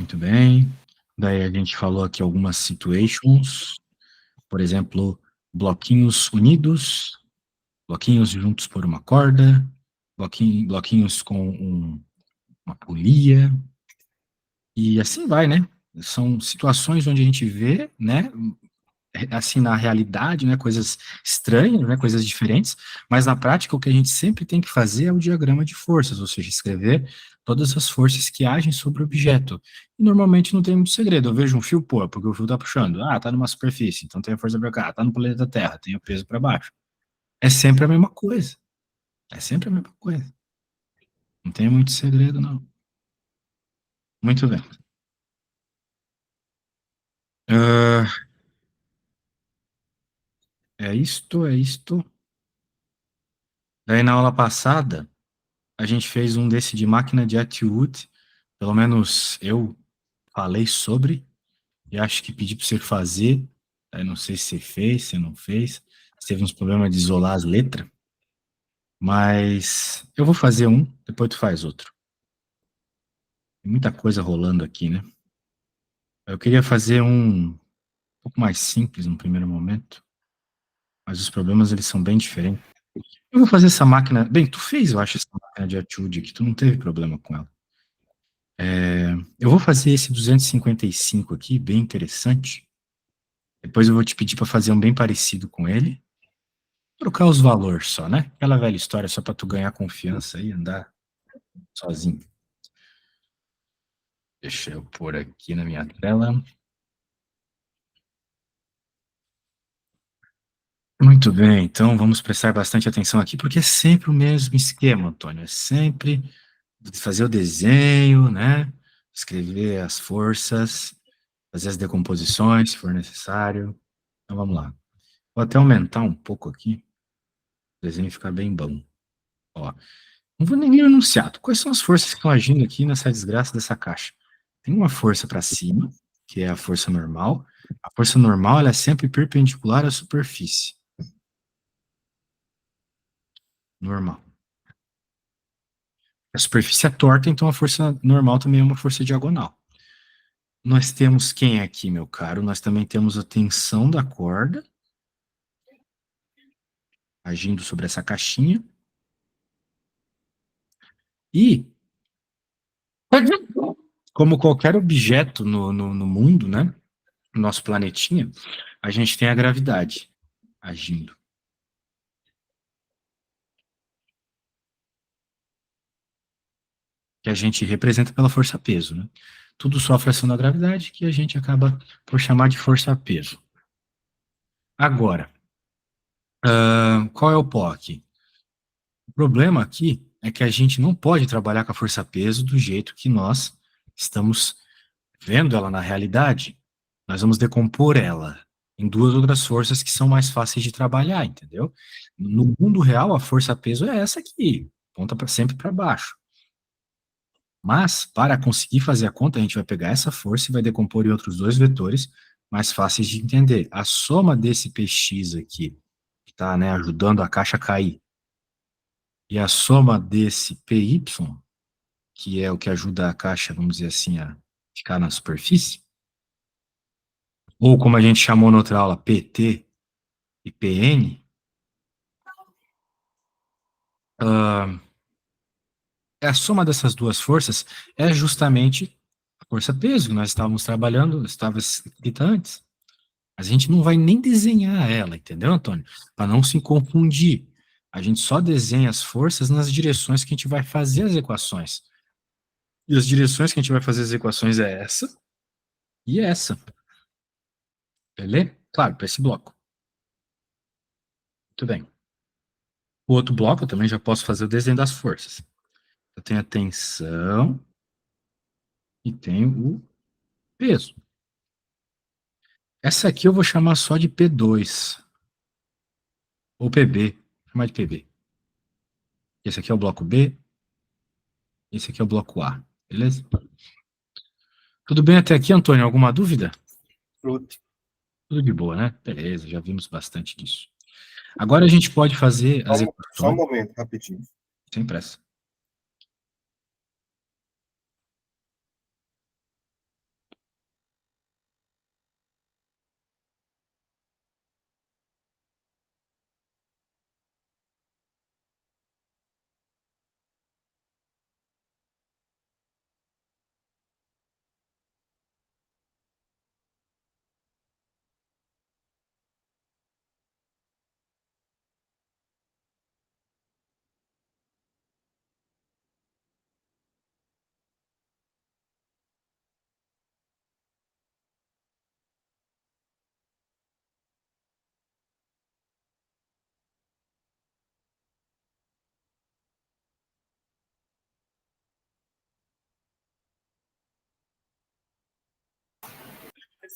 Muito bem. Daí a gente falou aqui algumas situations, por exemplo, bloquinhos unidos, bloquinhos juntos por uma corda, bloquinhos com uma polia, e assim vai, né? São situações onde a gente vê, né, assim, na realidade, né, coisas estranhas, né, coisas diferentes, mas na prática o que a gente sempre tem que fazer é o diagrama de forças, ou seja, escrever todas as forças que agem sobre o objeto. E normalmente não tem muito segredo, eu vejo um fio, pô, porque o fio tá puxando, tá numa superfície, então tem a força para cá, tá no planeta Terra, tem o peso para baixo. É sempre a mesma coisa, é sempre a mesma coisa. Não tem muito segredo, não. Muito bem. Ah, é isto, é isto. Daí na aula passada, a gente fez um desse de máquina de Atwood, pelo menos eu falei sobre, e acho que pedi para você fazer, eu não sei se você fez, se não fez, se teve uns problemas de isolar as letras, mas eu vou fazer um, depois tu faz outro. Tem muita coisa rolando aqui, né? Eu queria fazer um pouco mais simples no primeiro momento, mas os problemas eles são bem diferentes. Eu vou fazer essa máquina, bem, tu fez, eu acho, essa máquina de Atwood aqui, tu não teve problema com ela. Eu vou fazer esse 255 aqui, bem interessante. Depois eu vou te pedir para fazer um bem parecido com ele. Trocar os valores só, né? Aquela velha história só para tu ganhar confiança e andar sozinho. Deixa eu pôr aqui na minha tela. Muito bem, então vamos prestar bastante atenção aqui, porque é sempre o mesmo esquema, Antônio. É sempre fazer o desenho, né? Escrever as forças, fazer as decomposições, se for necessário. Então vamos lá. Vou até aumentar um pouco aqui, o desenho ficar bem bom. Ó, não vou nem ler o enunciado. Quais são as forças que estão agindo aqui nessa desgraça dessa caixa? Tem uma força para cima, que é a força normal. A força normal ela é sempre perpendicular à superfície. Normal. A superfície é torta, então a força normal também é uma força diagonal. Nós temos quem aqui, meu caro? Nós também temos a tensão da corda agindo sobre essa caixinha. E, como qualquer objeto no mundo, né? No nosso planetinha, a gente tem a gravidade agindo. Que a gente representa pela força-peso, né? Tudo sofre ação da gravidade, que a gente acaba por chamar de força-peso. Agora, qual é o POC? O problema aqui é que a gente não pode trabalhar com a força-peso do jeito que nós estamos vendo ela na realidade. Nós vamos decompor ela em duas outras forças que são mais fáceis de trabalhar, entendeu? No mundo real, a força-peso é essa aqui, ponta sempre para baixo. Mas, para conseguir fazer a conta, a gente vai pegar essa força e vai decompor em outros dois vetores mais fáceis de entender. A soma desse Px aqui, que está, né, ajudando a caixa a cair, e a soma desse Py, que é o que ajuda a caixa, vamos dizer assim, a ficar na superfície, ou como a gente chamou na outra aula, Pt e Pn, a soma dessas duas forças é justamente a força-peso que nós estávamos trabalhando, estava escrita antes. A gente não vai nem desenhar ela, entendeu, Antônio? Para não se confundir. A gente só desenha as forças nas direções que a gente vai fazer as equações. E as direções que a gente vai fazer as equações é essa e essa. Beleza? Claro, para esse bloco. Muito bem. O outro bloco eu também já posso fazer o desenho das forças. Eu tenho a tensão e tenho o peso. Essa aqui eu vou chamar só de P2 ou PB. Vou chamar de PB. Esse aqui é o bloco B, esse aqui é o bloco A. Beleza? Tudo bem até aqui, Antônio? Alguma dúvida? Tudo de boa, né? Beleza, já vimos bastante disso. Agora a gente pode fazer as Só um equações. momento, rapidinho. Sem pressa.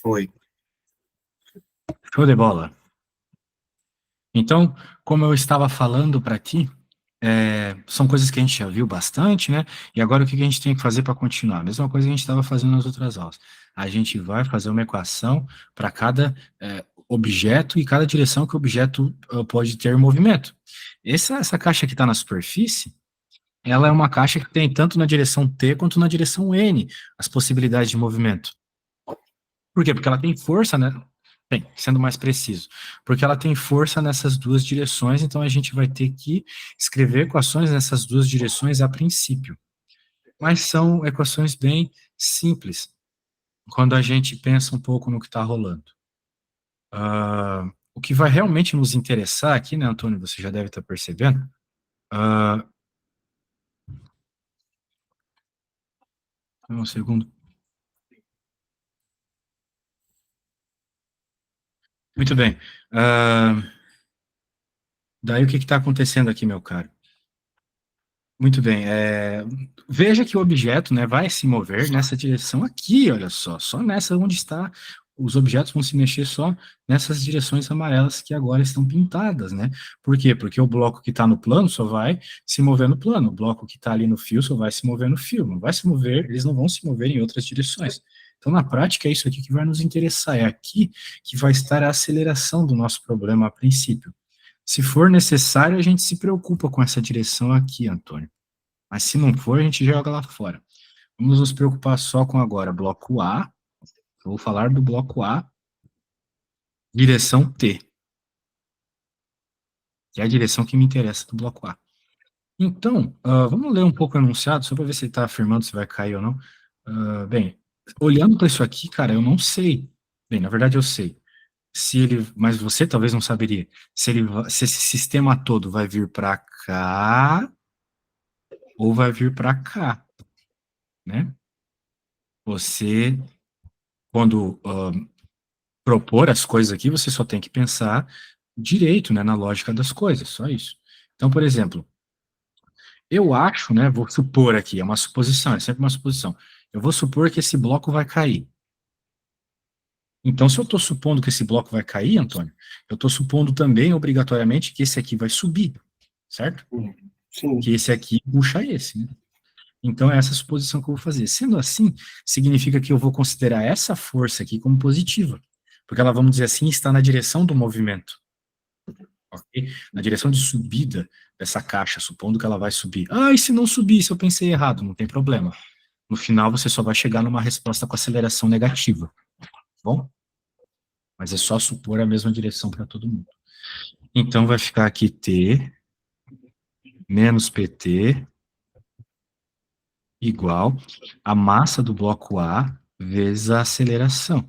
Foi. Show de bola. Então, como eu estava falando para ti, são coisas que a gente já viu bastante, né? E agora o que a gente tem que fazer para continuar? A mesma coisa que a gente estava fazendo nas outras aulas. A gente vai fazer uma equação para cada objeto e cada direção que o objeto pode ter movimento. Essa caixa que está na superfície, ela é uma caixa que tem tanto na direção T quanto na direção N as possibilidades de movimento. Por quê? Porque ela tem força, né? Bem, sendo mais preciso, porque ela tem força nessas duas direções, então a gente vai ter que escrever equações nessas duas direções a princípio. Mas são equações bem simples, quando a gente pensa um pouco no que está rolando. O que vai realmente nos interessar aqui, né, Antônio, você já deve estar percebendo, um segundo. Muito bem. Daí o que está acontecendo aqui, meu caro? Muito bem. Veja que o objeto, né, vai se mover nessa direção aqui, olha só nessa onde está. Os objetos vão se mexer só nessas direções amarelas que agora estão pintadas, né? Por quê? Porque o bloco que está no plano só vai se mover no plano, o bloco que está ali no fio só vai se mover no fio, não vai se mover, eles não vão se mover em outras direções. Então, na prática, é isso aqui que vai nos interessar, é aqui que vai estar a aceleração do nosso problema a princípio. Se for necessário, a gente se preocupa com essa direção aqui, Antônio. Mas se não for, a gente joga lá fora. Vamos nos preocupar só com agora, bloco A. Eu vou falar do bloco A, direção T, que é a direção que me interessa do bloco A. Então, vamos ler um pouco o enunciado, só para ver se ele está afirmando se vai cair ou não. Bem, olhando para isso aqui, cara, eu não sei. Bem, na verdade eu sei. Mas você talvez não saberia. Se esse sistema todo vai vir para cá ou vai vir para cá, né? Você, quando propor as coisas aqui, você só tem que pensar direito, né, na lógica das coisas, só isso. Então, por exemplo, eu acho, né, vou supor aqui, é uma suposição, é sempre uma suposição. Eu vou supor que esse bloco vai cair. Então, se eu estou supondo que esse bloco vai cair, Antônio, eu estou supondo também, obrigatoriamente, que esse aqui vai subir, certo? Sim. Que esse aqui puxa esse, né? Então, é essa suposição que eu vou fazer. Sendo assim, significa que eu vou considerar essa força aqui como positiva, porque ela, vamos dizer assim, está na direção do movimento, ok? Na direção de subida dessa caixa, supondo que ela vai subir. Ah, e se não subir, se eu pensei errado, não tem problema. No final, você só vai chegar numa resposta com aceleração negativa, tá bom? Mas é só supor a mesma direção para todo mundo. Então, vai ficar aqui T menos PT igual a massa do bloco A vezes a aceleração.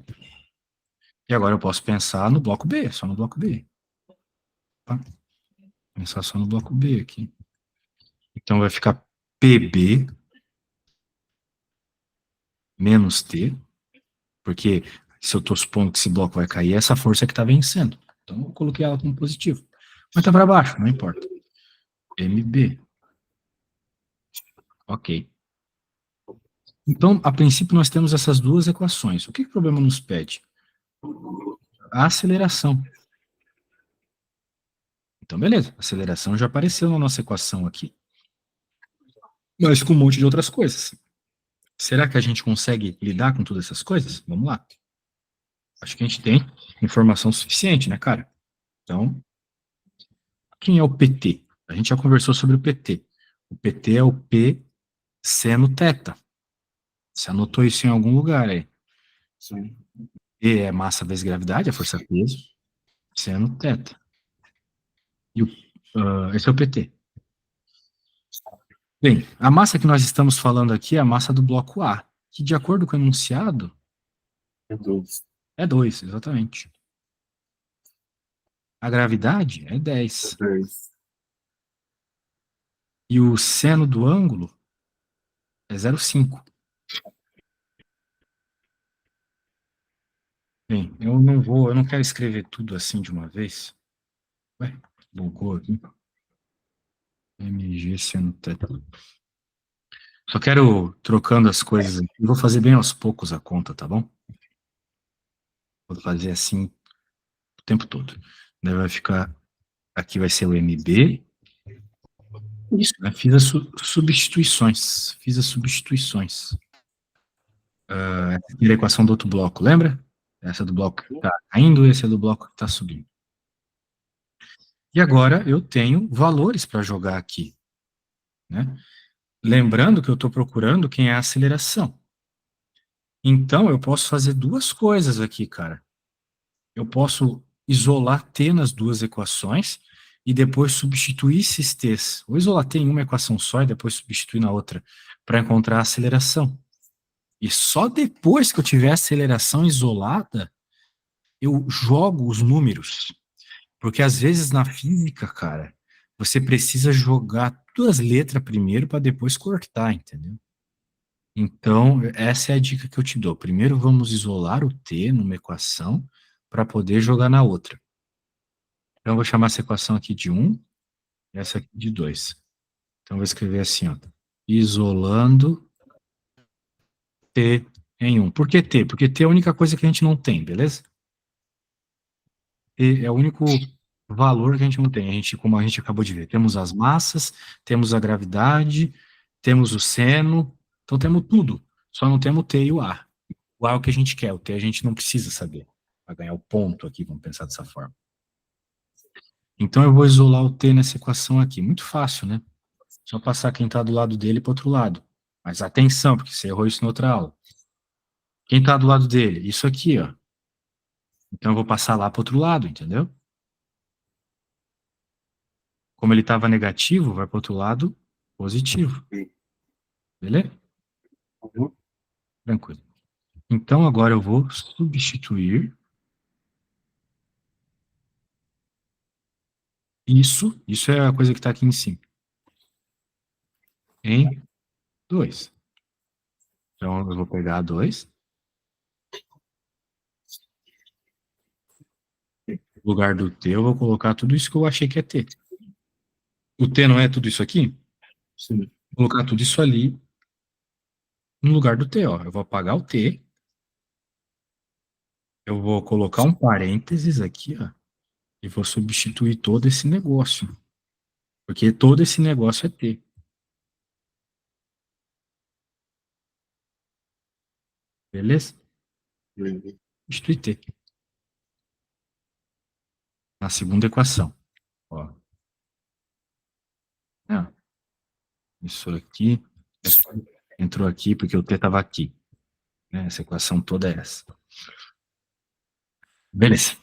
E agora eu posso pensar no bloco B, só no bloco B. Tá? Pensar só no bloco B aqui. Então vai ficar PB menos T, porque se eu estou supondo que esse bloco vai cair, é essa força que está vencendo. Então eu coloquei ela como positivo. Mas está para baixo, não importa. MB. Ok. Então, a princípio, nós temos essas duas equações. O que o problema nos pede? A aceleração. Então, beleza. A aceleração já apareceu na nossa equação aqui. Mas com um monte de outras coisas. Será que a gente consegue lidar com todas essas coisas? Vamos lá. Acho que a gente tem informação suficiente, né, cara? Então, quem é o PT? A gente já conversou sobre o PT. O PT é o P seno teta. Você anotou isso em algum lugar aí? Sim. E é massa vezes gravidade, a força-peso, seno teta. E esse é o PT. Bem, a massa que nós estamos falando aqui é a massa do bloco A, que de acordo com o enunciado, É 2. é 2, exatamente. A gravidade é 10. 10. E o seno do ângulo é 0,5. Bem, eu não quero escrever tudo assim de uma vez. Ué, bugou aqui. MG seno teta. Só quero trocando as coisas aqui. Vou fazer bem aos poucos a conta, tá bom? Vou fazer assim o tempo todo. Daí vai ficar, aqui vai ser o MB. Isso, né? Fiz as substituições. Fiz as substituições. Essa aqui é a equação do outro bloco, lembra? Essa do bloco que está caindo, esse é do bloco que está subindo. E agora eu tenho valores para jogar aqui, né? Lembrando que eu estou procurando quem é a aceleração. Então, eu posso fazer duas coisas aqui, cara. Eu posso isolar t nas duas equações e depois substituir esses t's. Ou isolar t em uma equação só e depois substituir na outra para encontrar a aceleração. E só depois que eu tiver a aceleração isolada, eu jogo os números. Porque às vezes na física, cara, você precisa jogar todas as letras primeiro para depois cortar, entendeu? Então, essa é a dica que eu te dou. Primeiro vamos isolar o t numa equação para poder jogar na outra. Então, eu vou chamar essa equação aqui de 1 e essa aqui de 2. Então, eu vou escrever assim, ó. Isolando t em 1. Por que t? Porque t é a única coisa que a gente não tem, beleza? T é o único valor que a gente não tem. A gente, como a gente acabou de ver, temos as massas, temos a gravidade, temos o seno, então temos tudo. Só não temos o t e o a. O a é o que a gente quer, o t a gente não precisa saber. Para ganhar o ponto aqui, vamos pensar dessa forma. Então eu vou isolar o t nessa equação aqui. Muito fácil, né? Só passar quem está do lado dele para o outro lado. Mas atenção, porque você errou isso na outra aula. Quem está do lado dele? Isso aqui, ó. Então eu vou passar lá para o outro lado, entendeu? Como ele estava negativo, vai para o outro lado positivo. Beleza? Uhum. Tranquilo. Então agora eu vou substituir isso é a coisa que está aqui em cima, em 2. Então eu vou pegar 2. No lugar do t, eu vou colocar tudo isso que eu achei que é t. O t não é tudo isso aqui? Sim. Vou colocar tudo isso ali no lugar do t, ó. Eu vou apagar o t. Eu vou colocar um parênteses aqui, ó. E vou substituir todo esse negócio. Porque todo esse negócio é t. Beleza? Uhum. Substituir t. Na segunda equação. Ó. Ah, isso aqui entrou aqui porque o t estava aqui. Né? Essa equação toda é essa. Beleza.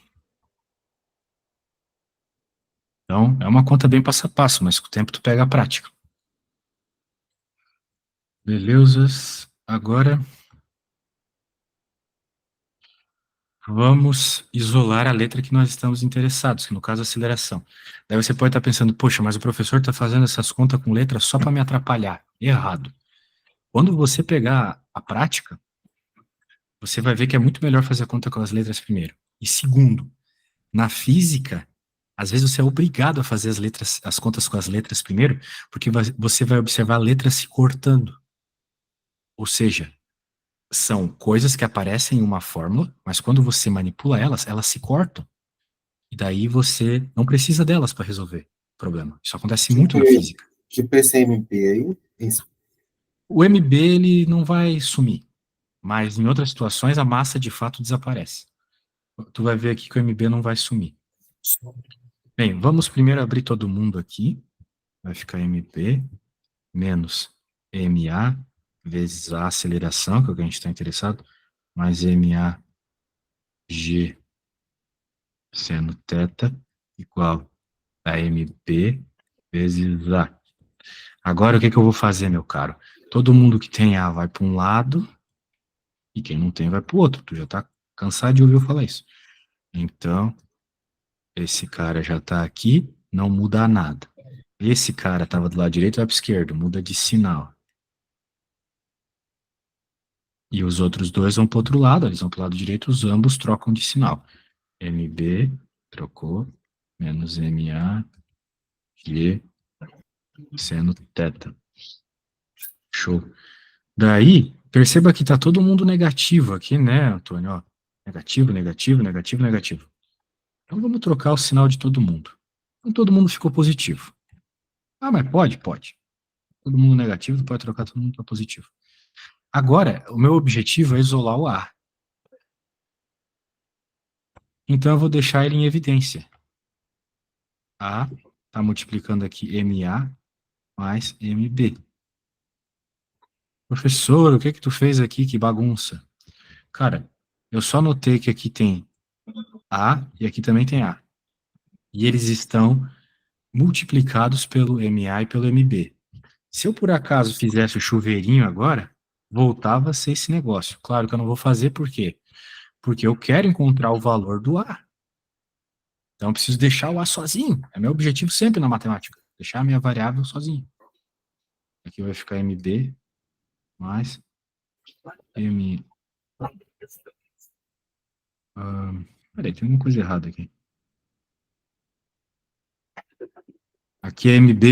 Então, é uma conta bem passo a passo, mas com o tempo tu pega a prática. Beleza. Agora, vamos isolar a letra que nós estamos interessados, que no caso é aceleração. Daí você pode estar pensando, poxa, mas o professor está fazendo essas contas com letra só para me atrapalhar. Errado. Quando você pegar a prática, você vai ver que é muito melhor fazer a conta com as letras primeiro. E segundo, na física, às vezes você é obrigado a fazer as contas com as letras primeiro, porque você vai observar a letra se cortando. Ou seja, são coisas que aparecem em uma fórmula, mas quando você manipula elas, elas se cortam. E daí você não precisa delas para resolver o problema. Isso acontece muito na física. Tipo esse MP aí. Isso. O MB ele não vai sumir, mas em outras situações a massa de fato desaparece. Tu vai ver aqui que o MB não vai sumir. Bem, vamos primeiro abrir todo mundo aqui. Vai ficar MP menos MA vezes a aceleração, que é o que a gente está interessado, mais MAG seno θ igual a MP vezes A. Agora, o que eu vou fazer, meu caro? Todo mundo que tem A vai para um lado e quem não tem vai para o outro. Tu já está cansado de ouvir eu falar isso. Então, esse cara já está aqui, não muda nada. Esse cara estava do lado direito, vai para o esquerdo, muda de sinal. E os outros dois vão para o outro lado, eles vão para o lado direito, os ambos trocam de sinal. MB, trocou, menos MA, G, seno θ. Show. Daí, perceba que está todo mundo negativo aqui, né, Antônio? Ó, Negativo, negativo, negativo, negativo. Então vamos trocar o sinal de todo mundo. Então todo mundo ficou positivo. Ah, mas pode? Pode. Todo mundo negativo, tu pode trocar todo mundo para positivo. Agora, o meu objetivo é isolar o A. Então eu vou deixar ele em evidência. A está multiplicando aqui MA mais MB. Professor, o que que tu fez aqui? Que bagunça. Cara, eu só notei que aqui tem A e aqui também tem A. E eles estão multiplicados pelo MA e pelo MB. Se eu por acaso fizesse o chuveirinho agora, voltava a ser esse negócio. Claro que eu não vou fazer, por quê? Porque eu quero encontrar o valor do A. Então eu preciso deixar o A sozinho. É meu objetivo sempre na matemática. Deixar a minha variável sozinho. Aqui vai ficar MB mais M. Peraí, tem uma coisa errada aqui. Aqui é MB,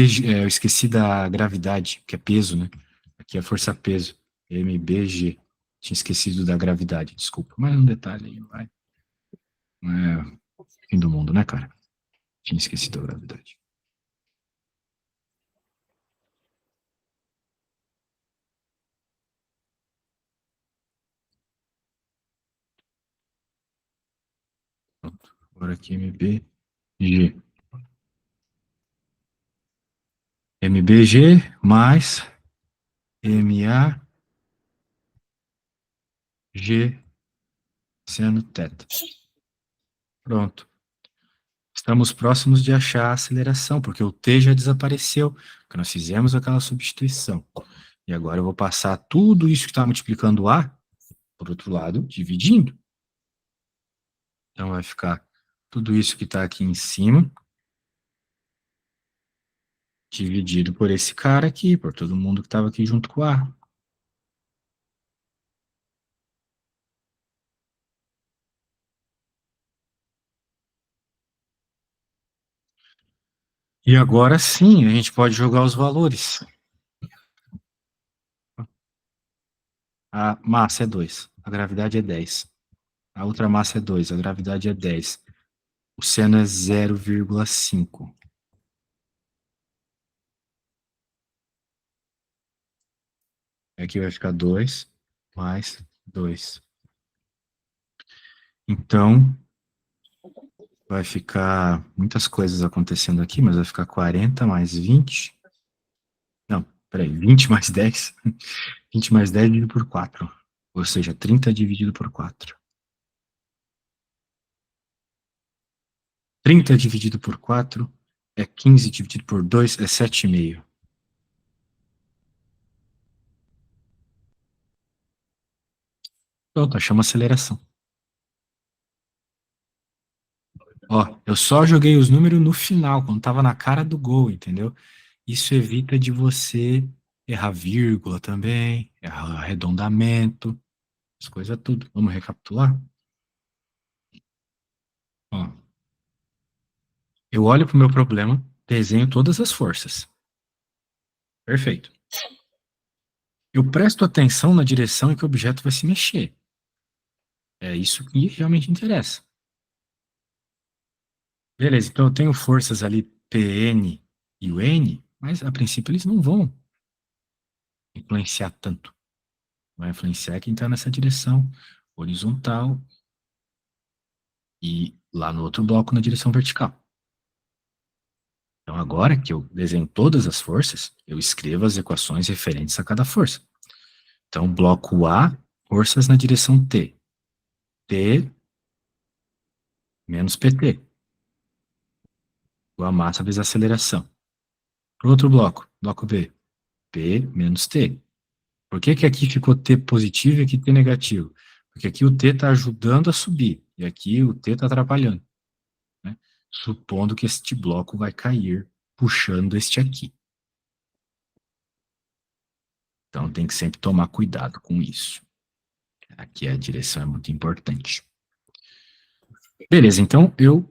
eu esqueci da gravidade, que é peso, né? Aqui é força-peso. MBG. Tinha esquecido da gravidade, desculpa. Mais um detalhe aí, vai. Não é fim do mundo, né, cara? Tinha esquecido a gravidade. Pronto. Agora aqui MBG. MBG mais MAG seno θ. Pronto. Estamos próximos de achar a aceleração, porque o T já desapareceu, porque nós fizemos aquela substituição. E agora eu vou passar tudo isso que está multiplicando A, por outro lado, dividindo. Então vai ficar tudo isso que está aqui em cima, dividido por esse cara aqui, por todo mundo que estava aqui junto com A. E agora sim, a gente pode jogar os valores. A massa é 2, a gravidade é 10. A outra massa é 2, a gravidade é 10. O seno é 0,5. Aqui vai ficar 2 mais 2. Então, vai ficar muitas coisas acontecendo aqui, mas vai ficar 40 mais 20. Não, peraí, 20 mais 10. 20 mais 10 dividido por 4. Ou seja, 30 dividido por 4. 30 dividido por 4 é 15 dividido por 2 é 7,5. Pronto, chama aceleração. Ó, eu só joguei os números no final, quando tava na cara do gol, entendeu? Isso evita de você errar vírgula também, errar arredondamento, as coisas tudo. Vamos recapitular? Ó, eu olho para o meu problema, desenho todas as forças. Perfeito. Eu presto atenção na direção em que o objeto vai se mexer. É isso que realmente interessa. Beleza, então eu tenho forças ali Pn e o N, mas a princípio eles não vão influenciar tanto. Vai influenciar quem está nessa direção horizontal e lá no outro bloco na direção vertical. Então agora que eu desenho todas as forças, eu escrevo as equações referentes a cada força. Então, bloco A, forças na direção T. T menos PT. Igual a massa vezes a aceleração. Para o outro bloco, bloco B. P menos T. Por que que aqui ficou T positivo e aqui T negativo? Porque aqui o T está ajudando a subir, e aqui o T está atrapalhando, né? Supondo que este bloco vai cair, puxando este aqui. Então tem que sempre tomar cuidado com isso. Aqui a direção é muito importante. Beleza, então eu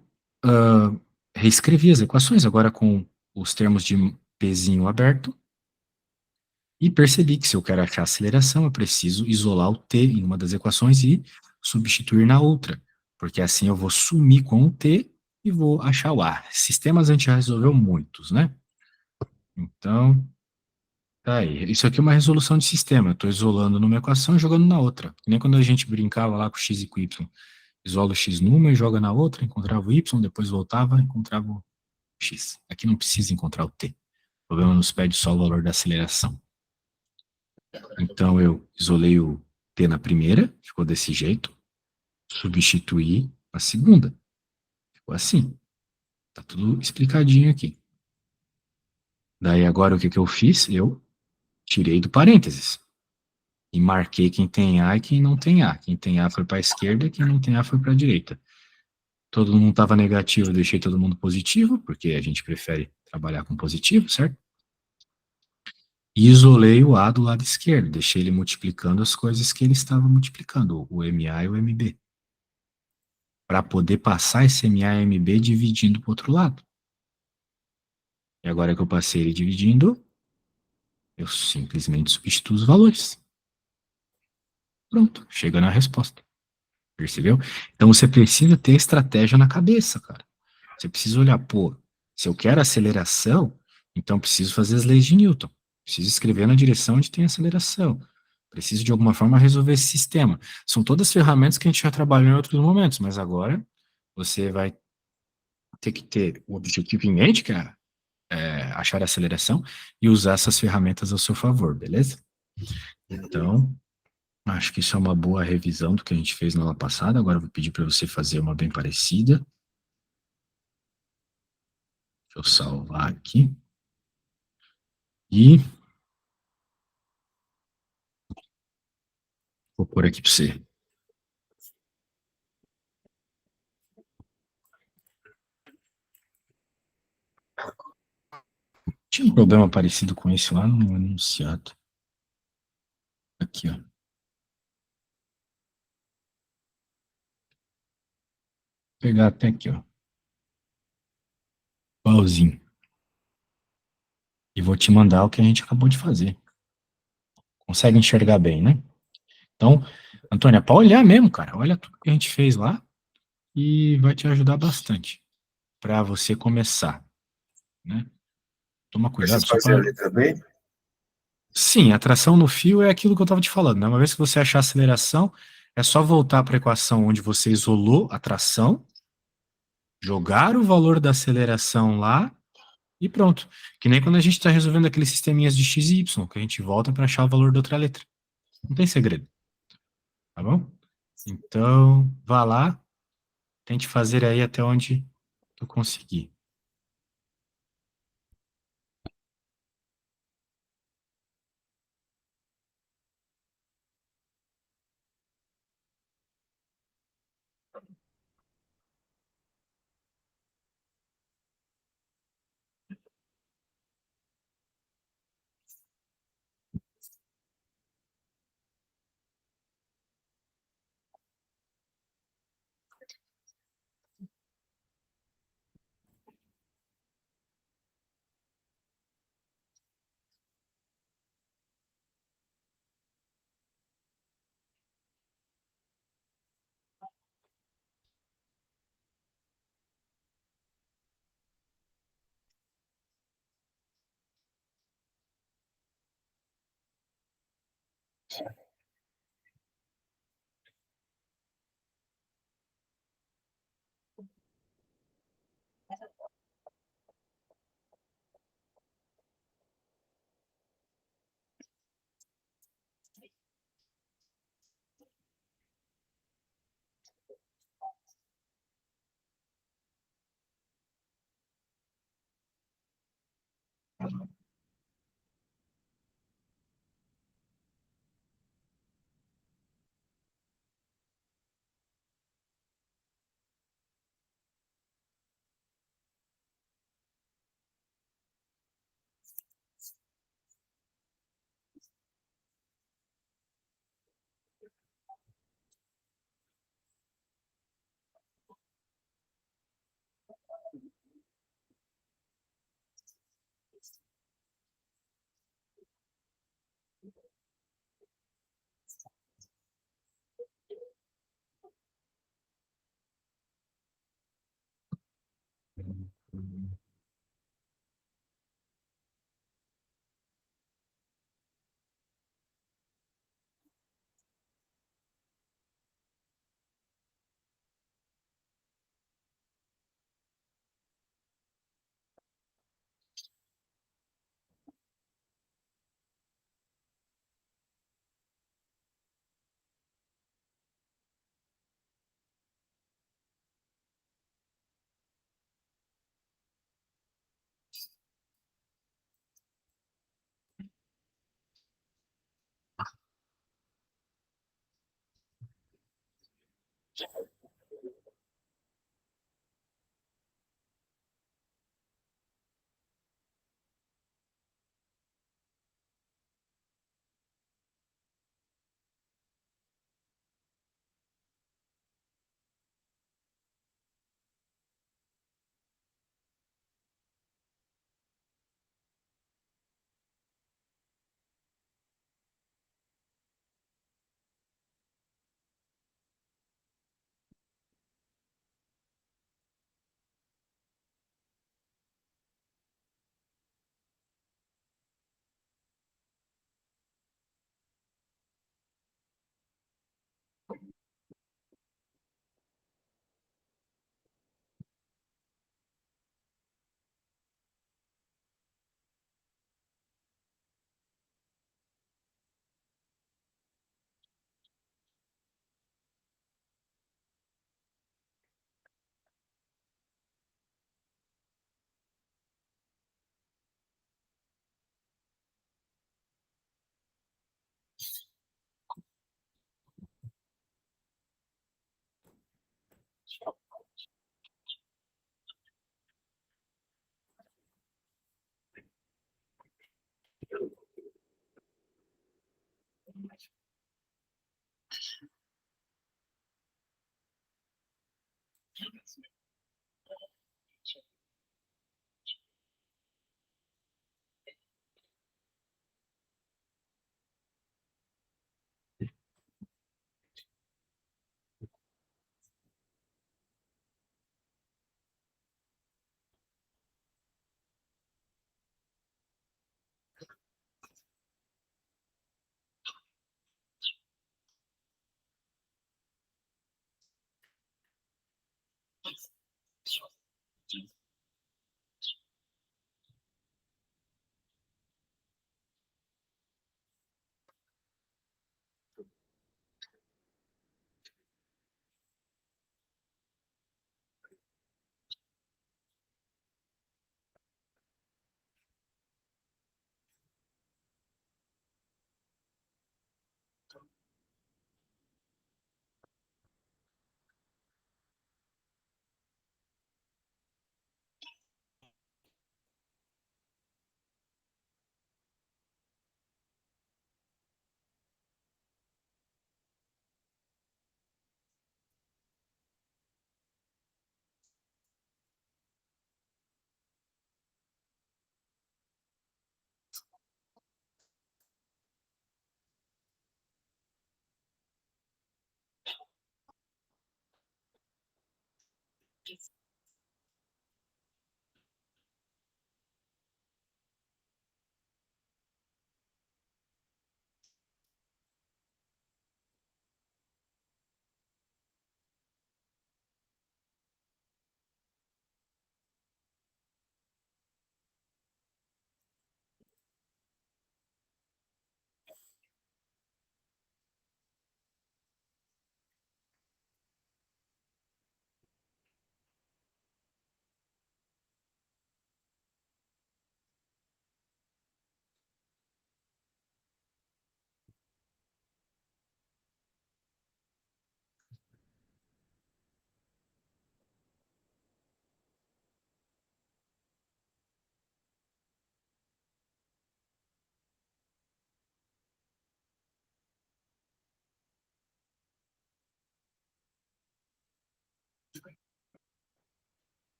reescrevi as equações agora com os termos de Pzinho aberto e percebi que se eu quero achar a aceleração, eu preciso isolar o T em uma das equações e substituir na outra, porque assim eu vou sumir com o T e vou achar o A. Sistemas a gente já resolveu muitos, né? Então, tá aí. Isso aqui é uma resolução de sistema. Eu estou isolando numa equação e jogando na outra. Que nem quando a gente brincava lá com x e com y. Isola o x numa e joga na outra, encontrava o y, depois voltava, encontrava o x. Aqui não precisa encontrar o t. O problema nos pede só o valor da aceleração. Então eu isolei o t na primeira, ficou desse jeito. Substituí a segunda. Ficou assim. Tá tudo explicadinho aqui. Daí agora o que eu fiz? Eu tirei do parênteses. E marquei quem tem A e quem não tem A. Quem tem A foi para a esquerda, quem não tem A foi para a direita. Todo mundo estava negativo, eu deixei todo mundo positivo, porque a gente prefere trabalhar com positivo, certo? E isolei o A do lado esquerdo, deixei ele multiplicando as coisas que ele estava multiplicando, o MA e o MB. Para poder passar esse MA e MB dividindo para o outro lado. E agora que eu passei ele dividindo, eu simplesmente substituo os valores. Pronto, chega na resposta. Percebeu? Então você precisa ter estratégia na cabeça, cara. Você precisa olhar, pô, se eu quero aceleração, então preciso fazer as leis de Newton. Preciso escrever na direção onde tem aceleração. Preciso de alguma forma resolver esse sistema. São todas ferramentas que a gente já trabalhou em outros momentos, mas agora você vai ter que ter o objetivo em mente, que é achar a aceleração, e usar essas ferramentas ao seu favor, beleza? Então, acho que isso é uma boa revisão do que a gente fez na aula passada. Agora eu vou pedir para você fazer uma bem parecida. Deixa eu salvar aqui. E vou pôr aqui para você. Tinha um problema parecido com esse lá no enunciado. Aqui, ó. Vou pegar até aqui, ó. Igualzinho. E vou te mandar o que a gente acabou de fazer. Consegue enxergar bem, né? Então, Antônia, é para olhar mesmo, cara. Olha tudo que a gente fez lá e vai te ajudar bastante para você começar, né? Toma Preciso cuidado só fazer a para. letra B? Sim, a tração no fio é aquilo que eu estava te falando, né? Uma vez que você achar a aceleração, é só voltar para a equação onde você isolou a tração, jogar o valor da aceleração lá e pronto. Que nem quando a gente está resolvendo aqueles sisteminhas de x e y, que a gente volta para achar o valor da outra letra. Não tem segredo, tá bom? Então, vá lá, tente fazer aí até onde tu conseguir.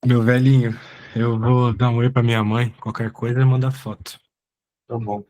Meu velhinho, eu vou dar um oi pra minha mãe. Qualquer coisa, manda foto. Tá bom.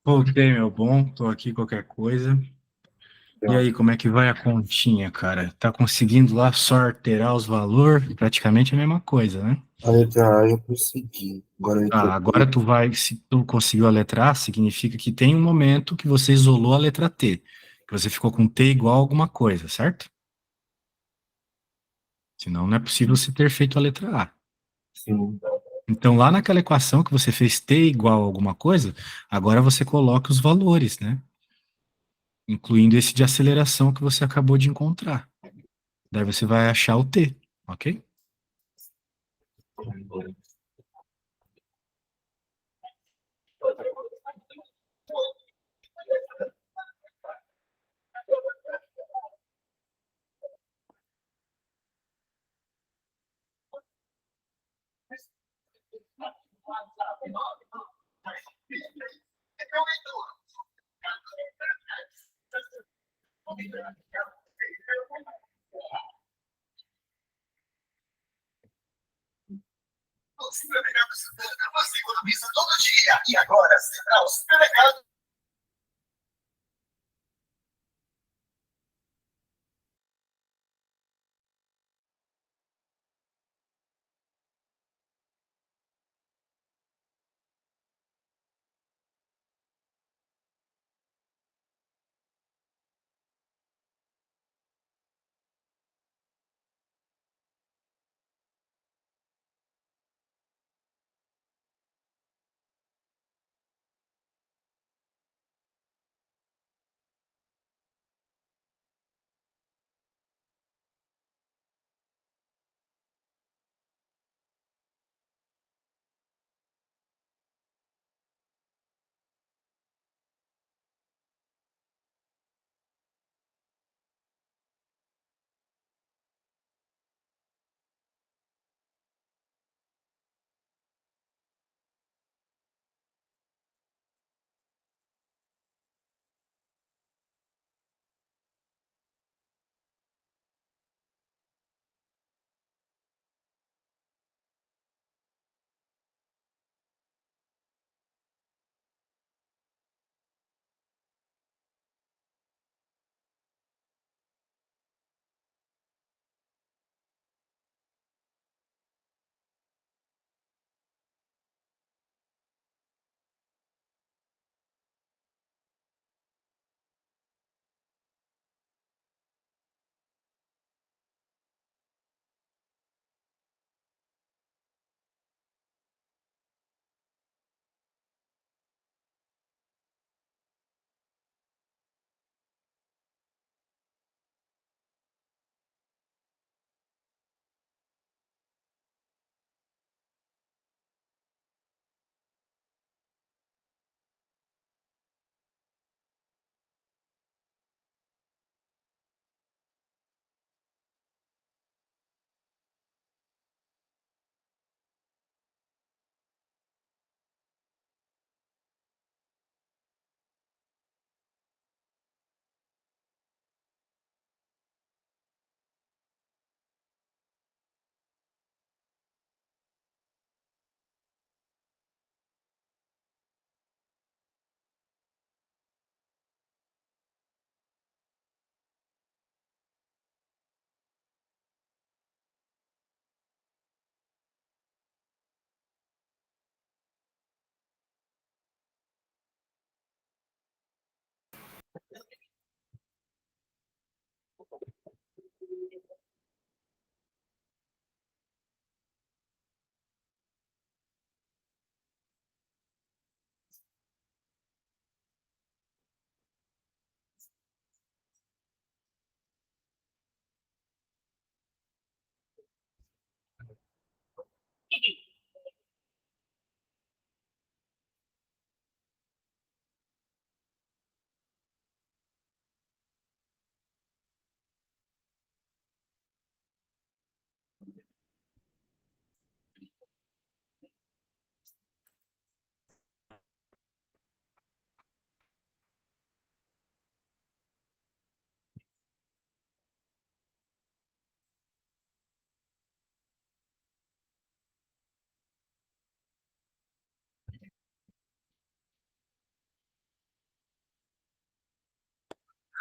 Voltei, meu bom, tô aqui qualquer coisa. E aí, como é que vai a continha, cara? Tá conseguindo lá só alterar os valores? Praticamente a mesma coisa, né? A letra A eu consegui. Agora a letra Ah, agora B, tu vai, se tu conseguiu a letra A, significa que tem um momento que você isolou a letra T, que você ficou com T igual a alguma coisa, certo? Senão não é possível você ter feito a letra A. sim. Então, lá naquela equação que você fez T igual a alguma coisa, agora você coloca os valores, né? Incluindo esse de aceleração que você acabou de encontrar. Daí você vai achar o T, ok?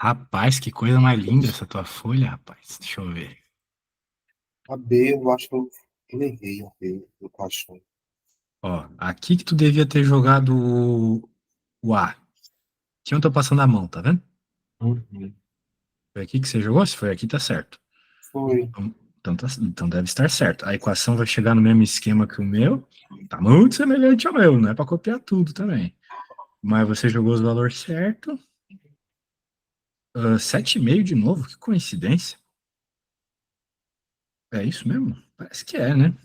Rapaz, que coisa mais linda essa tua folha, rapaz. Deixa eu ver. A B, eu acho que eu errei a B, eu acho. Ó, aqui que tu devia ter jogado o A. Aqui eu tô passando a mão, tá vendo? Uhum. Foi aqui que você jogou? Se foi aqui, tá certo. Foi. Então deve estar certo. A equação vai chegar no mesmo esquema que o meu. Tá muito semelhante ao meu, não é para copiar tudo também. Mas você jogou os valores certos. 7,5 de novo, que coincidência. É isso mesmo? Parece que é, né?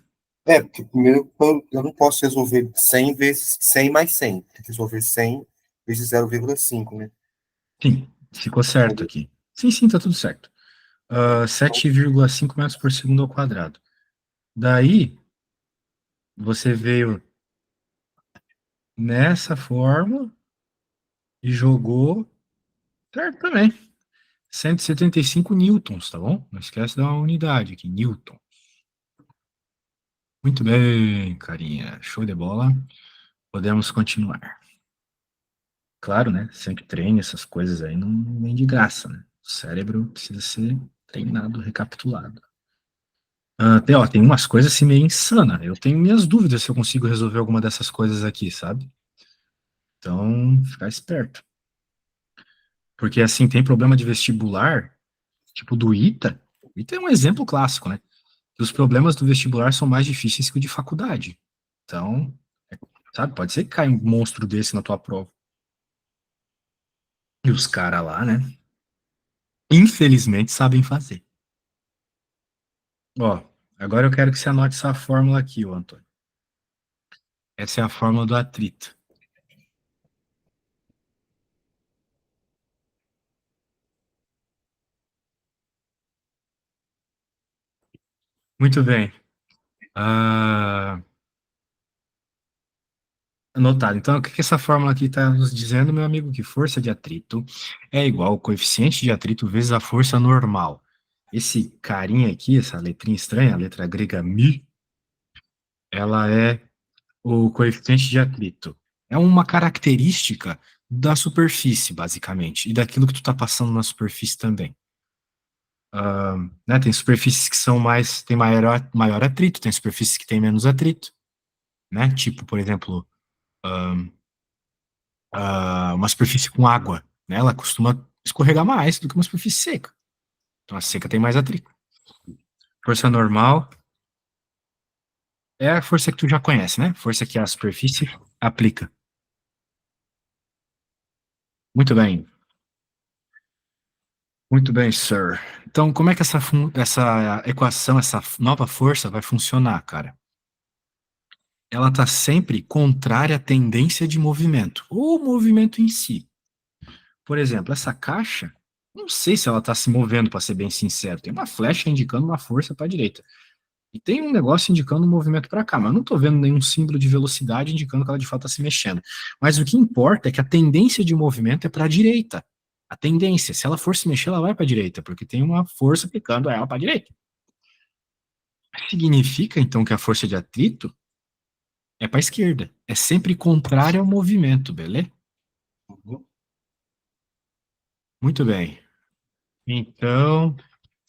É, porque primeiro eu não posso resolver 100 vezes 100 mais 100. Tem que resolver 100 vezes 0,5, né? Sim, ficou certo aqui. Sim, sim, tá tudo certo. 7,5 metros por segundo ao quadrado. Daí, você veio nessa forma e jogou certo também. 175 newtons, tá bom? Não esquece da unidade aqui, newton. Muito bem, carinha. Show de bola. Podemos continuar. Claro, né? Sempre treine essas coisas aí, não vem de graça, né? O cérebro precisa ser treinado, recapitulado. Tem umas coisas assim meio insana. Eu tenho minhas dúvidas se eu consigo resolver alguma dessas coisas aqui, sabe? Então, ficar esperto. Porque, assim, tem problema de vestibular, tipo do ITA. O ITA é um exemplo clássico, né? Que os problemas do vestibular são mais difíceis que o de faculdade. Então, sabe, pode ser que caia um monstro desse na tua prova. E os caras lá, né? Infelizmente sabem fazer. Ó, agora eu quero que você anote essa fórmula aqui, ô Antônio. Essa é a fórmula do atrito. Muito bem. Ah, anotado. Então, o que que essa fórmula aqui está nos dizendo, meu amigo? Que força de atrito é igual ao coeficiente de atrito vezes a força normal. Esse carinha aqui, essa letrinha estranha, a letra grega mi, ela é o coeficiente de atrito. É uma característica da superfície, basicamente, e daquilo que tu está passando na superfície também. Né, tem superfícies que são mais, tem maior atrito, tem superfícies que têm menos atrito, né? Tipo, por exemplo, uma superfície com água, né? Ela costuma escorregar mais do que uma superfície seca. Então a seca tem mais atrito. Força normal é a força que tu já conhece, né? Força que a superfície aplica. Muito bem. Muito bem, sir. Então, como é que essa equação, essa nova força vai funcionar, cara? Ela está sempre contrária à tendência de movimento, ou o movimento em si. Por exemplo, essa caixa, não sei se ela está se movendo, para ser bem sincero. Tem uma flecha indicando uma força para a direita. E tem um negócio indicando um movimento para cá, mas eu não estou vendo nenhum símbolo de velocidade indicando que ela de fato está se mexendo. Mas o que importa é que a tendência de movimento é para a direita. A tendência, se ela for se mexer, ela vai para a direita, porque tem uma força aplicando ela para a direita. Significa, então, que a força de atrito é para a esquerda. É sempre contrária ao movimento, beleza? Uhum. Muito bem. Então,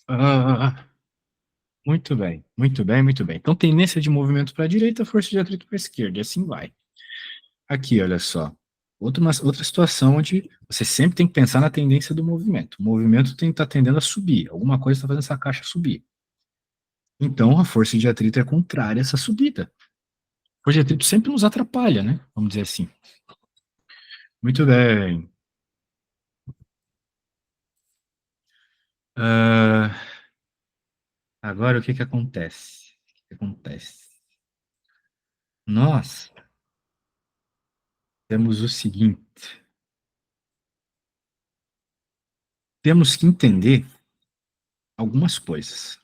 ah, muito bem, muito bem, muito bem. Então, tendência de movimento para a direita, força de atrito para a esquerda, e assim vai. Aqui, olha só. Outra situação onde você sempre tem que pensar na tendência do movimento. O movimento tem que estar tendendo a subir. Alguma coisa está fazendo essa caixa subir. Então, a força de atrito é contrária a essa subida. A força de atrito sempre nos atrapalha, né? Vamos dizer assim. Muito bem. Ah, agora, o que que acontece? O que que acontece? Nós temos o seguinte. Temos que entender algumas coisas.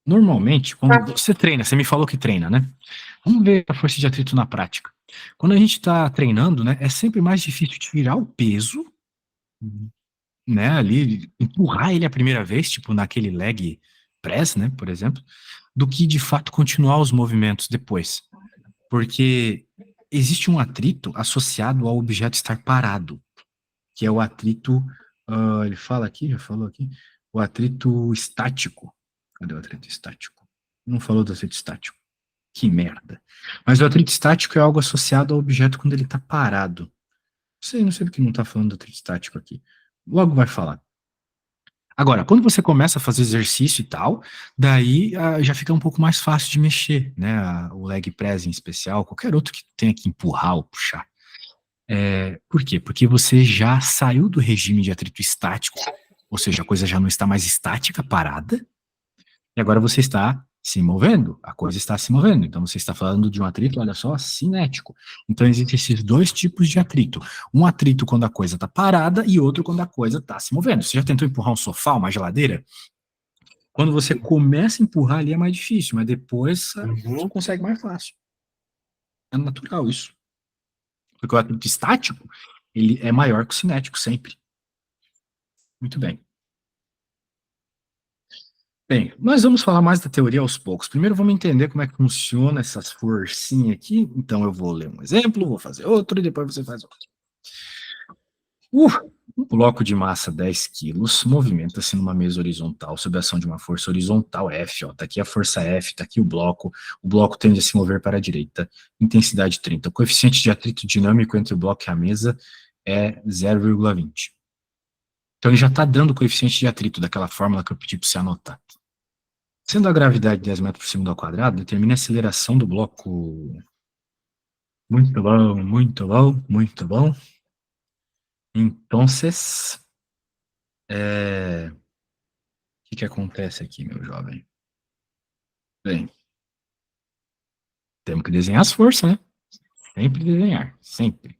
Normalmente, quando você treina, você me falou que treina, né? Vamos ver a força de atrito na prática. Quando a gente está treinando, né, é sempre mais difícil tirar o peso, né, ali, empurrar ele a primeira vez, tipo naquele leg press, né, por exemplo, do que de fato continuar os movimentos depois. Porque existe um atrito associado ao objeto estar parado. que é o atrito, ele fala aqui, já falou aqui, o atrito estático. Cadê o atrito estático? Não falou do atrito estático. Que merda. Mas o atrito estático é algo associado ao objeto quando ele está parado. Não sei porque não está falando do atrito estático aqui. Logo vai falar. Agora, quando você começa a fazer exercício e tal, daí já fica um pouco mais fácil de mexer, né? O leg press em especial, qualquer outro que tenha que empurrar ou puxar. Por quê? Porque você já saiu do regime de atrito estático, ou seja, a coisa já não está mais estática, parada, e agora você está se movendo, a coisa está se movendo. Então você está falando de um atrito, olha só, cinético. Então existem esses dois tipos de atrito. Um atrito quando a coisa está parada e outro quando a coisa está se movendo. Você já tentou empurrar um sofá, uma geladeira? Quando você começa a empurrar ali é mais difícil, mas depois você consegue mais fácil. É natural isso. Porque o atrito estático, ele é maior que o cinético sempre. Muito bem. Bem, nós vamos falar mais da teoria aos poucos. Primeiro vamos entender como é que funciona essas forcinhas aqui. Então eu vou ler um exemplo, vou fazer outro e depois você faz outro. Um bloco de massa 10 quilos movimenta-se numa mesa horizontal sob a ação de uma força horizontal F. Está aqui a força F, está aqui o bloco. O bloco tende a se mover para a direita. Intensidade 30. O coeficiente de atrito dinâmico entre o bloco e a mesa é 0,20. Então ele já está dando o coeficiente de atrito daquela fórmula que eu pedi para você anotar. Sendo a gravidade 10 metros por segundo ao quadrado, determine a aceleração do bloco. Muito bom, muito bom, muito bom. Então, o que acontece aqui, meu jovem? Bem, temos que desenhar as forças, né? Sempre desenhar, sempre.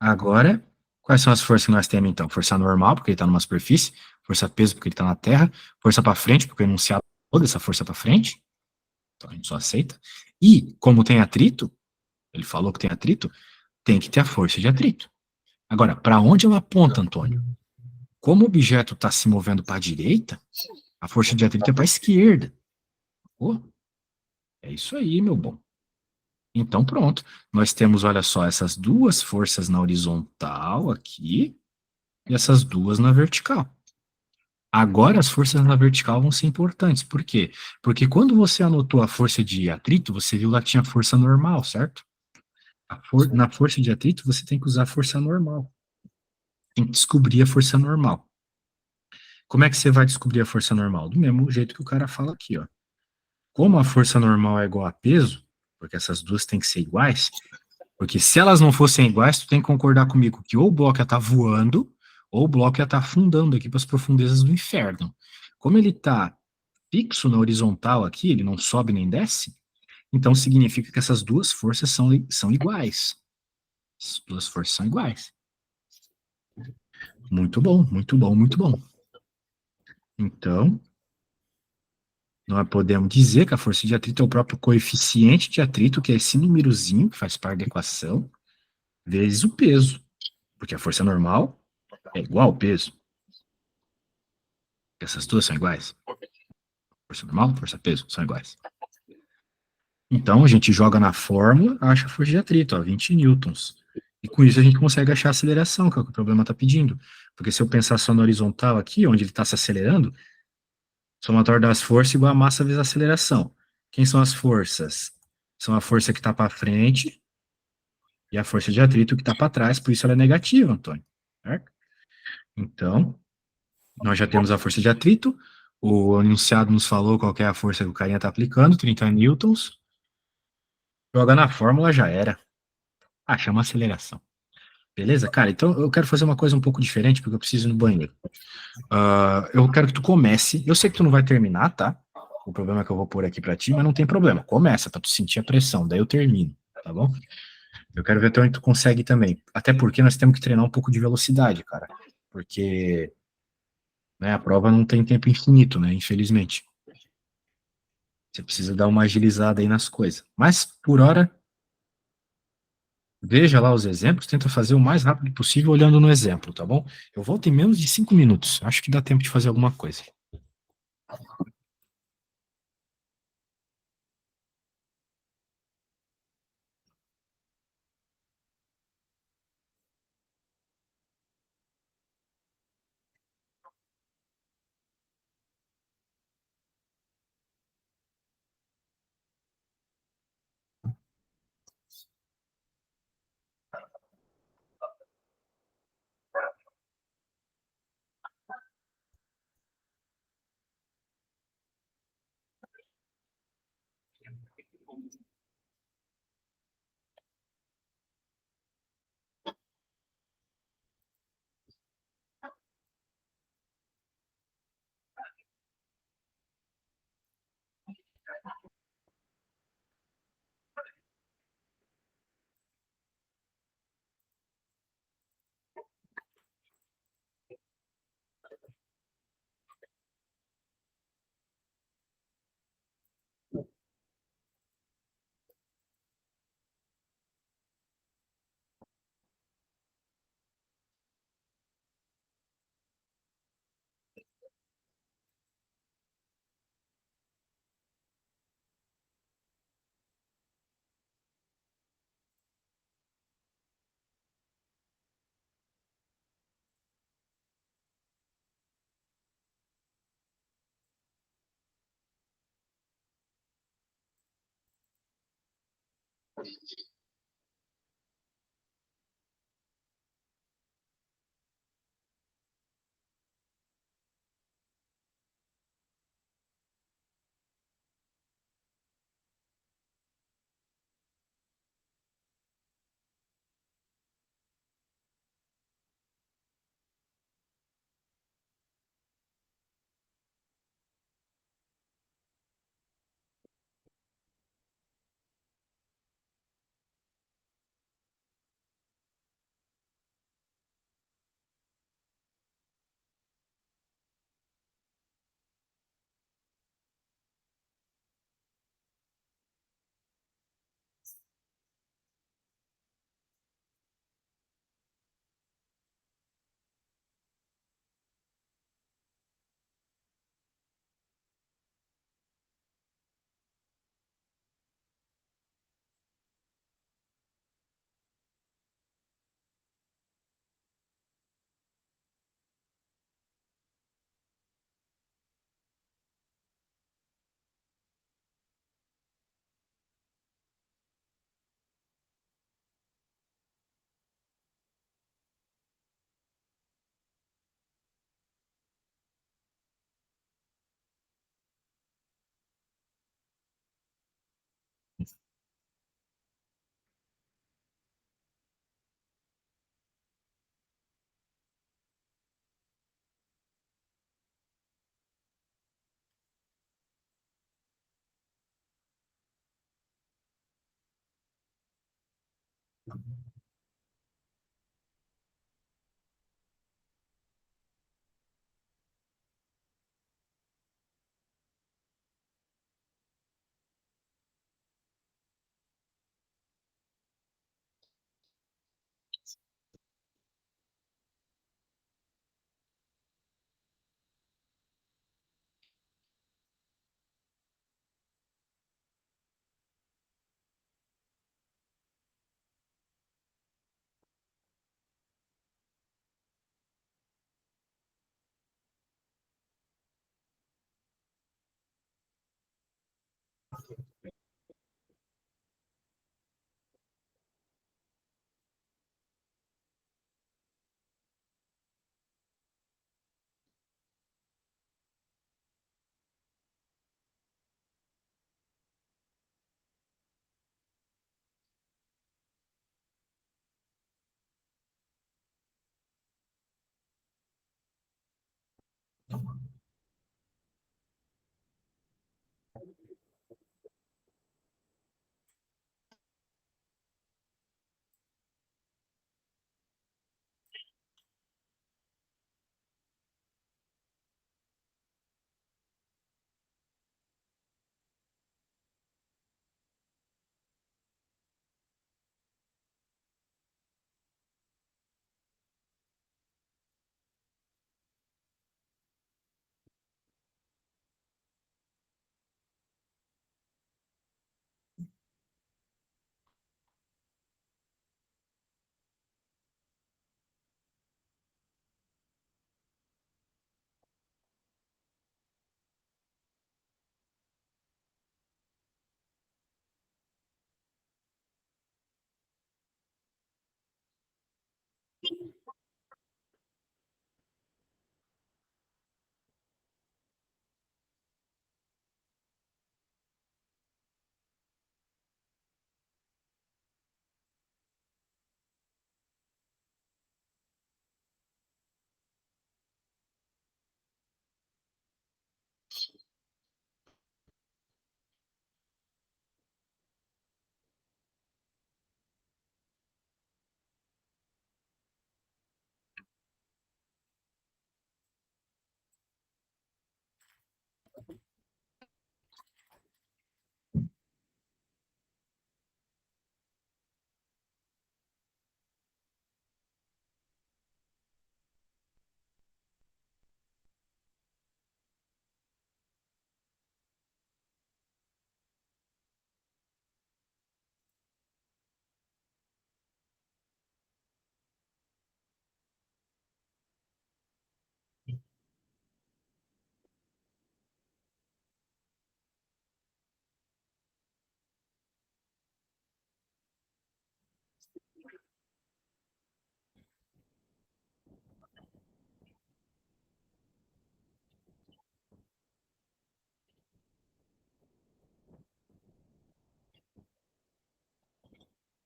Agora, quais são as forças que nós temos, então? Força normal, porque ele está numa superfície. Força peso, porque ele está na terra. Força para frente, porque o enunciado toda essa força para frente. Então, a gente só aceita. E, como tem atrito, ele falou que tem atrito, tem que ter a força de atrito. Agora, para onde ela aponta, Antônio? Como o objeto está se movendo para a direita, a força de atrito é para a esquerda. Oh, é isso aí, meu bom. Então, pronto. Nós temos, olha só, essas duas forças na horizontal aqui e essas duas na vertical. Agora, as forças na vertical vão ser importantes. Por quê? Porque quando você anotou a força de atrito, você viu lá que tinha força normal, certo? Na força de atrito, você tem que usar a força normal. Tem que descobrir a força normal. Como é que você vai descobrir a força normal? Do mesmo jeito que o cara fala aqui, ó. Como a força normal é igual a peso, porque essas duas têm que ser iguais, porque se elas não fossem iguais, tu tem que concordar comigo que ou o bloco ia estar voando, ou o bloco ia estar afundando aqui para as profundezas do inferno. Como ele está fixo na horizontal aqui, ele não sobe nem desce, então significa que essas duas forças são iguais. As duas forças são iguais. Muito bom, muito bom, muito bom. Então, nós podemos dizer que a força de atrito é o próprio coeficiente de atrito, que é esse númerozinho que faz parte da equação, vezes o peso. Porque a força normal é igual ao peso. Essas duas são iguais. Força normal, força peso, são iguais. Então, a gente joga na fórmula, acha a força de atrito, ó, 20 newtons. E com isso a gente consegue achar a aceleração, que é o que o problema está pedindo. Porque se eu pensar só na horizontal aqui, onde ele está se acelerando, somatório das forças igual a massa vezes a aceleração. Quem são as forças? São a força que está para frente e a força de atrito que está para trás, por isso ela é negativa, Antônio. Certo? Então, nós já temos a força de atrito, o enunciado nos falou qual é a força que o carinha está aplicando, 30 newtons. Joga na fórmula, já era. Ah, chama aceleração. Beleza, cara? Então eu quero fazer uma coisa um pouco diferente, porque eu preciso ir no banheiro. Eu quero que tu comece. Eu sei que tu não vai terminar, tá? O problema é que eu vou pôr aqui pra ti, mas não tem problema. Começa, pra tu sentir a pressão, daí eu termino, tá bom? Eu quero ver até onde tu consegue também. Até porque nós temos que treinar um pouco de velocidade, cara. Porque, né, a prova não tem tempo infinito, né? Infelizmente. Você precisa dar uma agilizada aí nas coisas. Mas, por hora, veja lá os exemplos, tenta fazer o mais rápido possível olhando no exemplo, tá bom? Eu volto em menos de 5 minutos. Acho que dá tempo de fazer alguma coisa.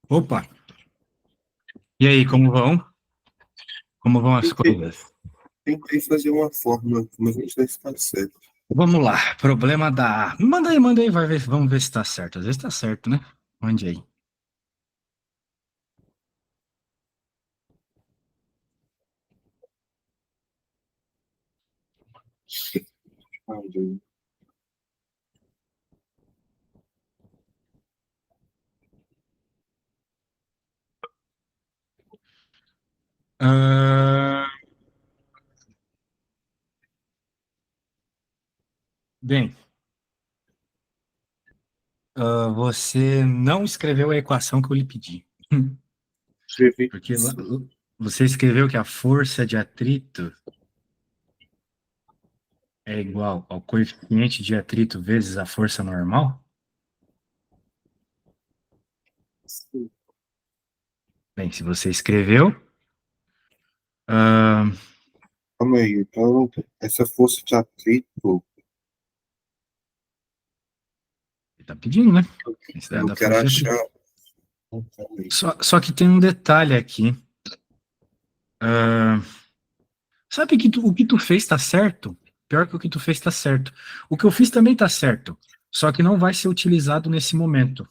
Opa! E aí, como vão? Como vão as Tentei, coisas? tentei fazer uma fórmula, mas não sei se está certo. Vamos lá, problema da... manda aí, vai ver, vamos ver se tá certo. Às vezes tá certo, né? Mande aí. Ah, Deus. Ah, bem, você não escreveu a equação que eu lhe pedi. Escrevi. Porque você escreveu que a força de atrito é igual ao coeficiente de atrito vezes a força normal? Sim. Bem, se você escreveu, ah, Calma aí, então, essa força de atrito, ele tá pedindo, né? Isso é eu da quero força de atrito. achar. Calma aí. Só que tem um detalhe aqui. Ah, sabe que o que tu fez tá certo? Pior que o que tu fez tá certo. O que eu fiz também tá certo. Só que não vai ser utilizado nesse momento.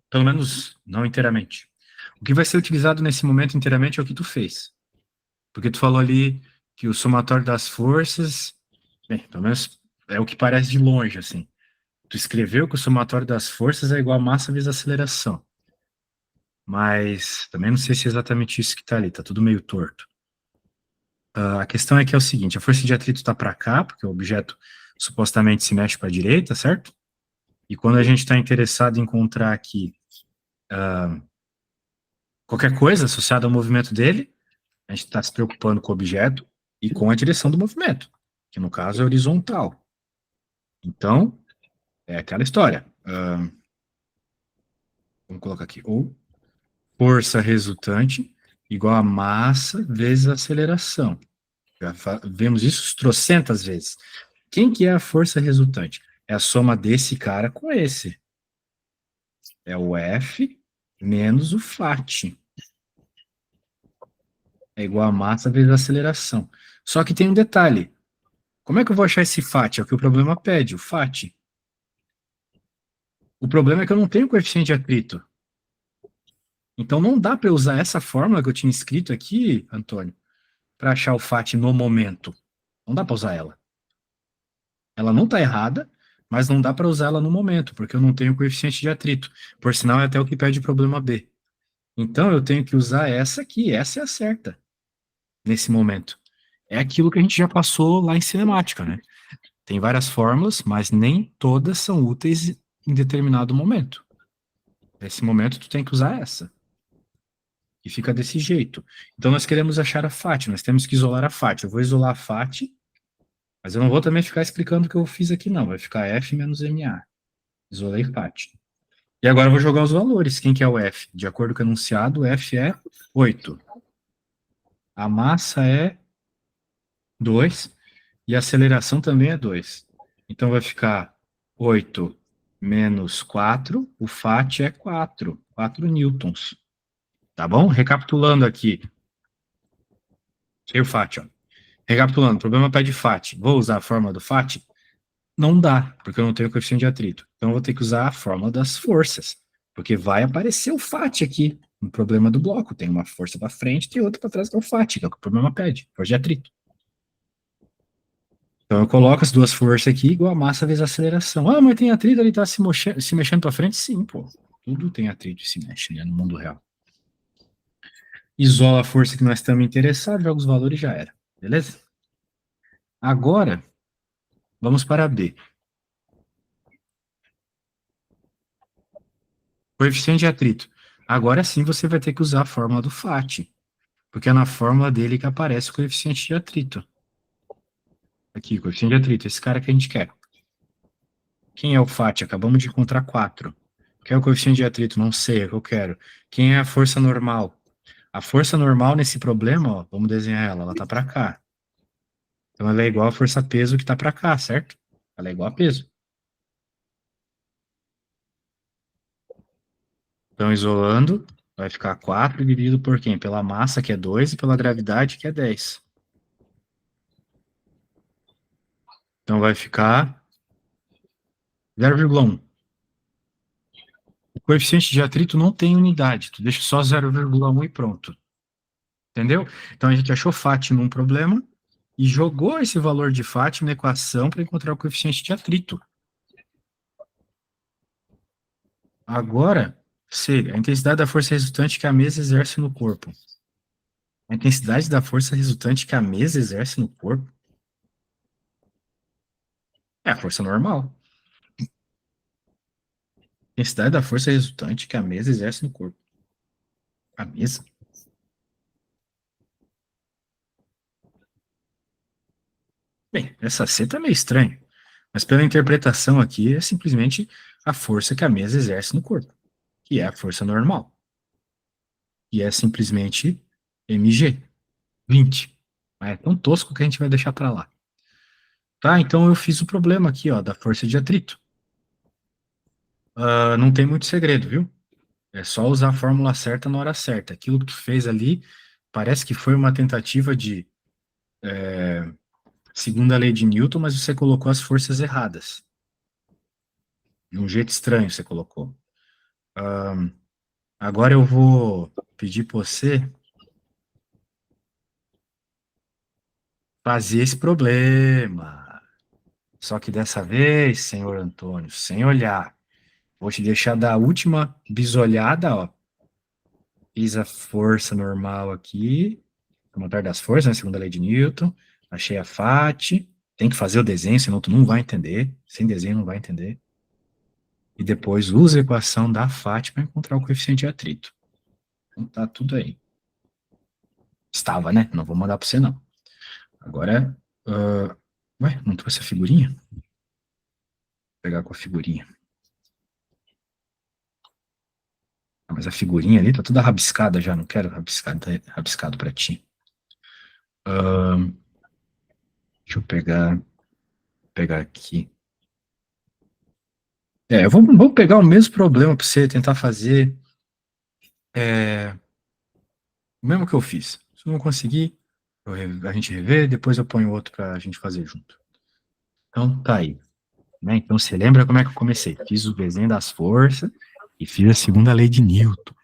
Pelo menos não inteiramente. O que vai ser utilizado nesse momento inteiramente é o que tu fez. Porque tu falou ali que o somatório das forças, bem, pelo menos é o que parece de longe, assim. Tu escreveu que o somatório das forças é igual a massa vezes a aceleração. Mas também não sei se é exatamente isso que tá ali, tá tudo meio torto. A questão é que é o seguinte, a força de atrito está para cá, porque o objeto supostamente se mexe para a direita, certo? E quando a gente está interessado em encontrar aqui qualquer coisa associada ao movimento dele, a gente está se preocupando com o objeto e com a direção do movimento, que no caso é horizontal. Então, é aquela história. Vamos colocar aqui, ou força resultante igual a massa vezes a aceleração. Já vemos isso trocentas vezes. Quem que é a força resultante? É a soma desse cara com esse. É o F menos o FAT. É igual a massa vezes a aceleração. Só que tem um detalhe. Como é que eu vou achar esse FAT? É o que o problema pede, o FAT. O problema é que eu não tenho coeficiente de atrito. Então não dá para usar essa fórmula que eu tinha escrito aqui, Antônio, para achar o FAT no momento. Não dá para usar ela. Ela não está errada, mas não dá para usar ela no momento, porque eu não tenho coeficiente de atrito. Por sinal, é até o que pede o problema B. Então eu tenho que usar essa aqui, essa é a certa, nesse momento. É aquilo que a gente já passou lá em cinemática, né? Tem várias fórmulas, mas nem todas são úteis em determinado momento. Nesse momento, tu tem que usar essa. E fica desse jeito. Então, nós queremos achar a FAT, nós temos que isolar a FAT. Eu vou isolar a FAT, mas eu não vou também ficar explicando o que eu fiz aqui, não. Vai ficar F menos MA. Isolei FAT. E agora eu vou jogar os valores. Quem que é o F? De acordo com o enunciado, o F é 8. A massa é 2 e a aceleração também é 2. Então vai ficar 8 menos 4, o FAT é 4 newtons. Tá bom? Recapitulando aqui. E o FAT, ó. Recapitulando, problema pede FAT. Vou usar a fórmula do FAT? Não dá, porque eu não tenho coeficiente de atrito. Então eu vou ter que usar a fórmula das forças, porque vai aparecer o FAT aqui no problema do bloco. Tem uma força para frente e outra para trás, que é o FAT, que é o que o problema pede, força de atrito. Então eu coloco as duas forças aqui igual a massa vezes a aceleração. Ah, mas tem atrito, ele está se mexendo para frente? Sim, pô. Tudo tem atrito e se mexe, né, no mundo real. Isola a força que nós estamos interessados, joga os valores e já era. Beleza? Agora, vamos para B. Coeficiente de atrito. Agora sim você vai ter que usar a fórmula do FAT, porque é na fórmula dele que aparece o coeficiente de atrito. Aqui, coeficiente de atrito, esse cara que a gente quer. Quem é o FAT? Acabamos de encontrar 4. Quem é o coeficiente de atrito? Não sei, é o que eu quero. Quem é a força normal? A força normal nesse problema, ó, vamos desenhar ela está para cá. Então ela é igual a força-peso que está para cá, certo? Ela é igual a peso. Então, isolando, vai ficar 4 dividido por quem? Pela massa, que é 2, e pela gravidade, que é 10. Então, vai ficar 0,1. O coeficiente de atrito não tem unidade, tu deixa só 0,1 e pronto. Entendeu? Então, a gente achou FAT num problema e jogou esse valor de FAT na equação para encontrar o coeficiente de atrito. Agora, C, a intensidade da força resultante que a mesa exerce no corpo. A intensidade da força resultante que a mesa exerce no corpo é a força normal. A intensidade da força resultante que a mesa exerce no corpo. A mesa? Bem, essa C tá meio estranha. Mas pela interpretação aqui, é simplesmente a força que a mesa exerce no corpo, que é a força normal. E é simplesmente mg, 20. Mas é tão tosco que a gente vai deixar para lá. Tá, então eu fiz o problema aqui, ó, da força de atrito. Não tem muito segredo, viu? É só usar a fórmula certa na hora certa. Aquilo que tu fez ali parece que foi uma tentativa de segunda lei de Newton, mas você colocou as forças erradas. De um jeito estranho você colocou. Agora eu vou pedir para você fazer esse problema. Só que dessa vez, senhor Antônio, sem olhar. Vou te deixar dar a última bisolhada, ó. Fiz a força normal aqui, comentário das forças, né? Segunda lei de Newton. Achei a FAT. Tem que fazer o desenho, senão tu não vai entender. Sem desenho não vai entender. E depois usa a equação da FAT para encontrar o coeficiente de atrito. Então tá tudo aí. Estava, né? Não vou mandar para você, não. Agora, ué, não trouxe a figurinha? Vou pegar com a figurinha. Ah, mas a figurinha ali tá toda rabiscada já, não quero rabiscado para ti. Deixa eu pegar aqui. Vamos pegar o mesmo problema para você tentar fazer o mesmo que eu fiz. Se eu não conseguir, a gente revê, depois eu ponho outro para a gente fazer junto. Então, tá aí. Né? Então, você lembra como é que eu comecei? Fiz o desenho das forças e fiz a segunda lei de Newton.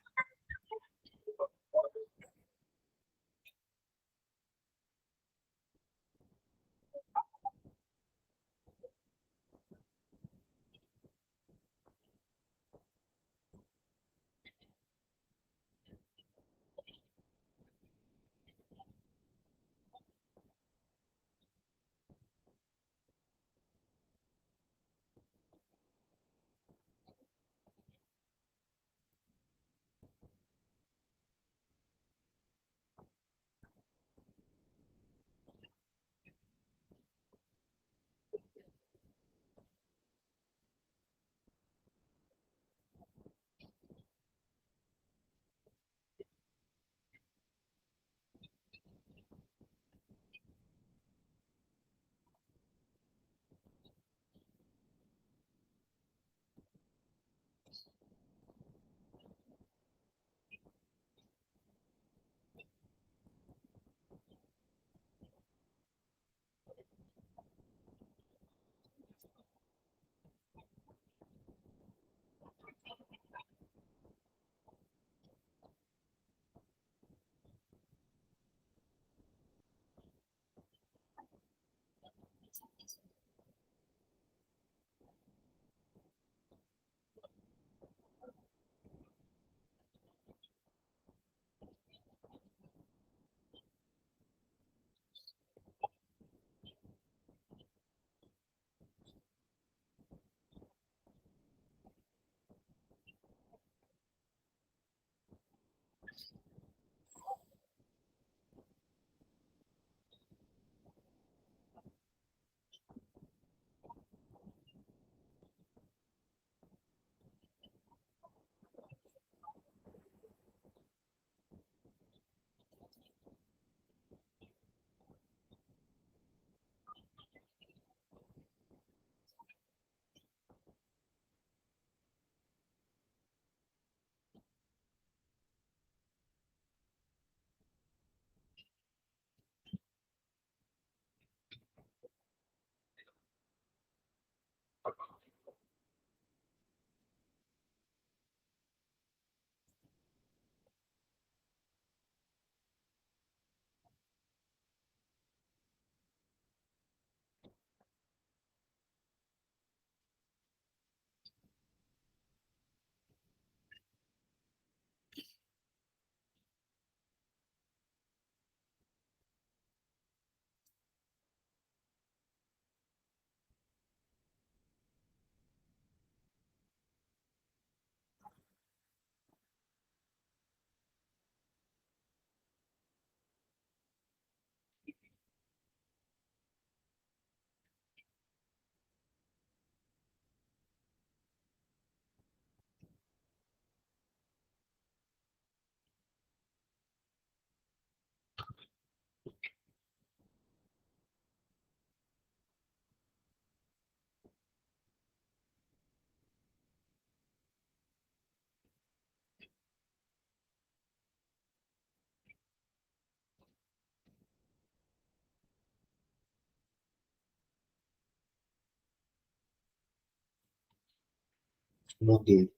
Mudei.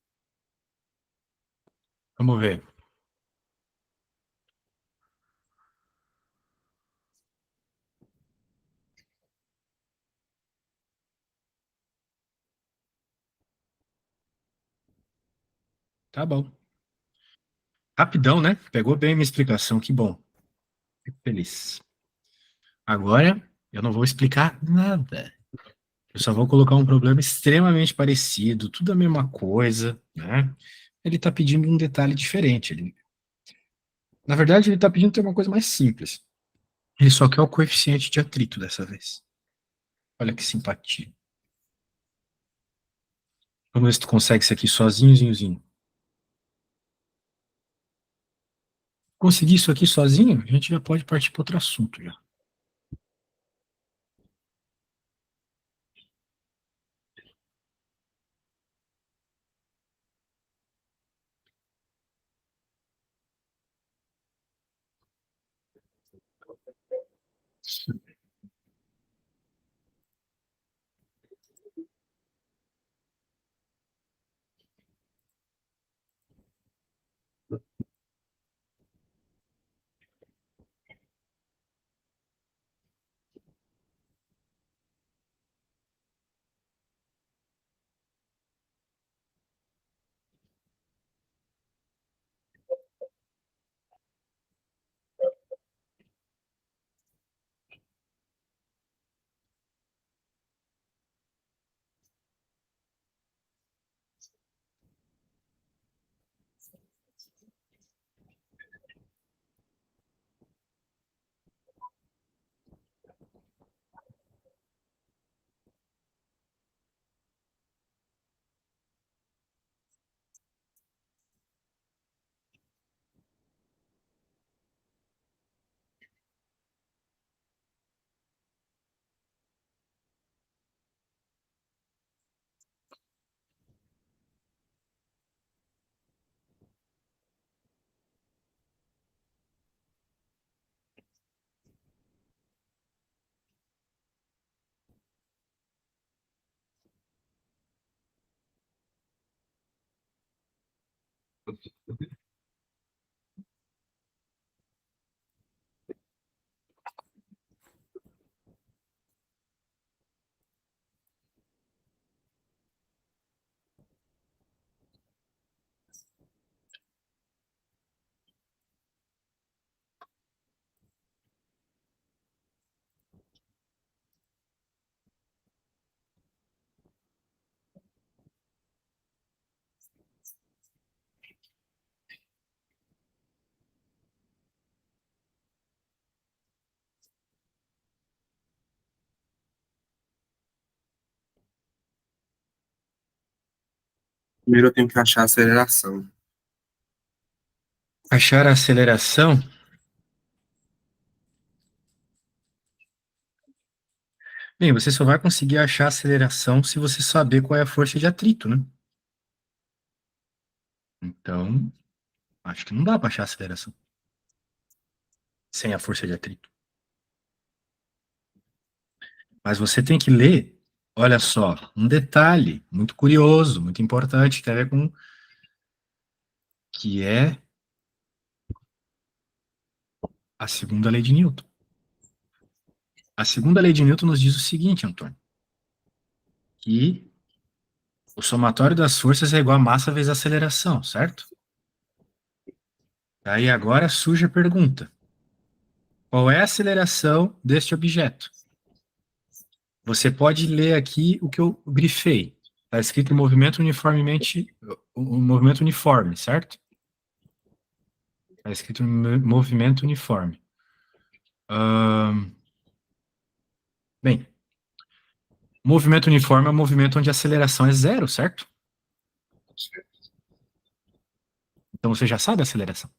Vamos ver. Tá bom. Rapidão, né? Pegou bem a minha explicação, que bom. Fico feliz. Agora, eu não vou explicar nada. Eu só vou colocar um problema extremamente parecido, tudo a mesma coisa, né? Ele está pedindo um detalhe diferente. Na verdade, ele está pedindo ter uma coisa mais simples. Ele só quer o coeficiente de atrito dessa vez. Olha que simpatia. Vamos ver se tu consegue isso aqui sozinho. Conseguir isso aqui sozinho, a gente já pode partir para outro assunto já. Primeiro eu tenho que achar a aceleração. Achar a aceleração. Bem, você só vai conseguir achar a aceleração se você saber qual é a força de atrito, né? Então, acho que não dá para achar a aceleração sem a força de atrito. Mas você tem que ler, olha só, um detalhe muito curioso, muito importante, que tem a ver com que é a segunda lei de Newton. A segunda lei de Newton nos diz o seguinte, Antônio, que o somatório das forças é igual a massa vezes a aceleração, certo? Aí agora surge a pergunta: qual é a aceleração deste objeto? Você pode ler aqui o que eu grifei. Está escrito movimento uniformemente, o movimento uniforme, certo? Está escrito movimento uniforme. Bem, movimento uniforme é um movimento onde a aceleração é zero, certo? Então você já sabe a aceleração.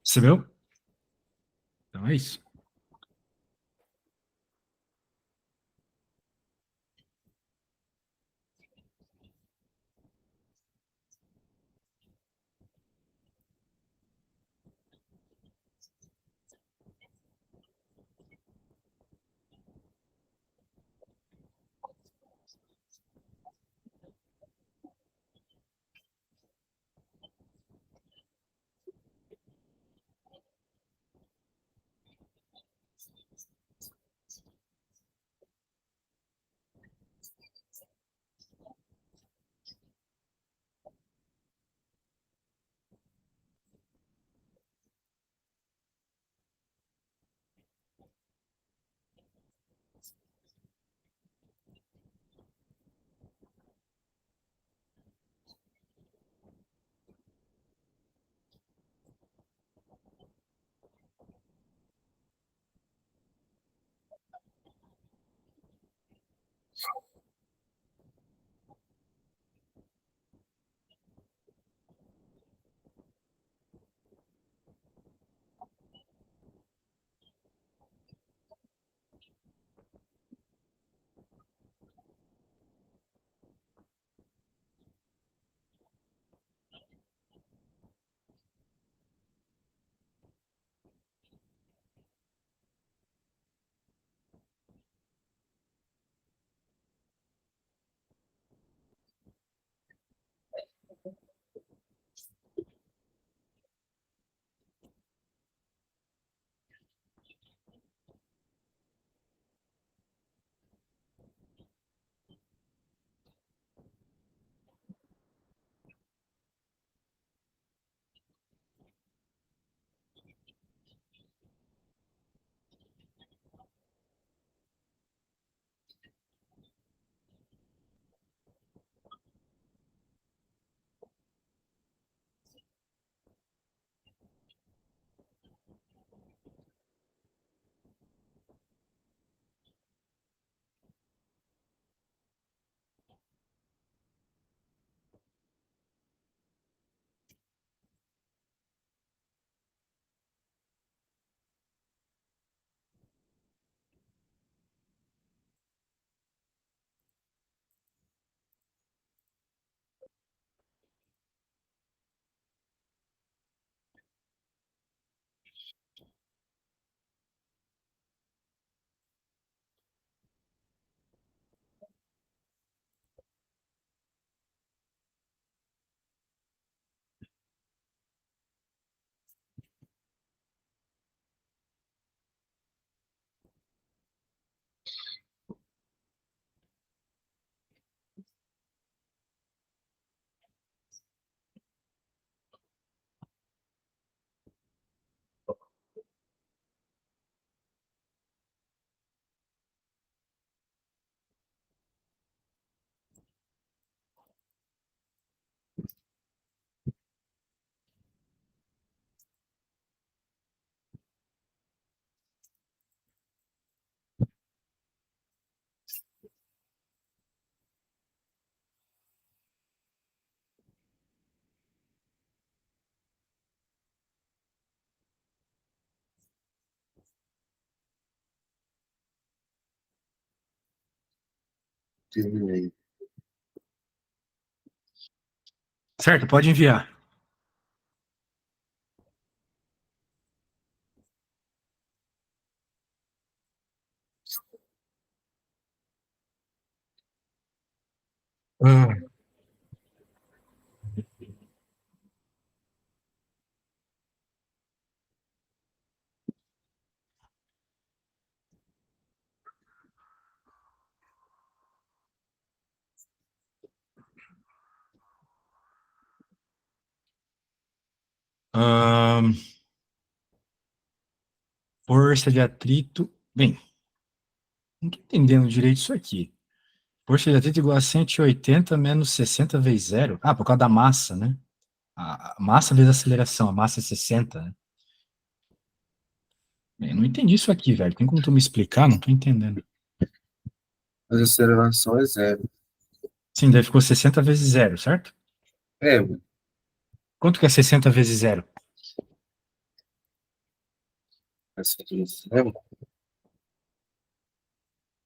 Percebeu? Então é isso. Terminei. Certo, pode enviar. Ah, ahn, força de atrito. Bem, não estou entendendo direito isso aqui. Força de atrito igual a 180 menos 60 vezes zero. Ah, por causa da massa, né? A massa vezes a aceleração. A massa é 60, né? Bem, não entendi isso aqui, velho. Tem como tu me explicar? Não tô entendendo. A aceleração é zero. Sim, daí ficou 60 vezes zero, certo? É, Quanto que é 60 vezes zero? zero.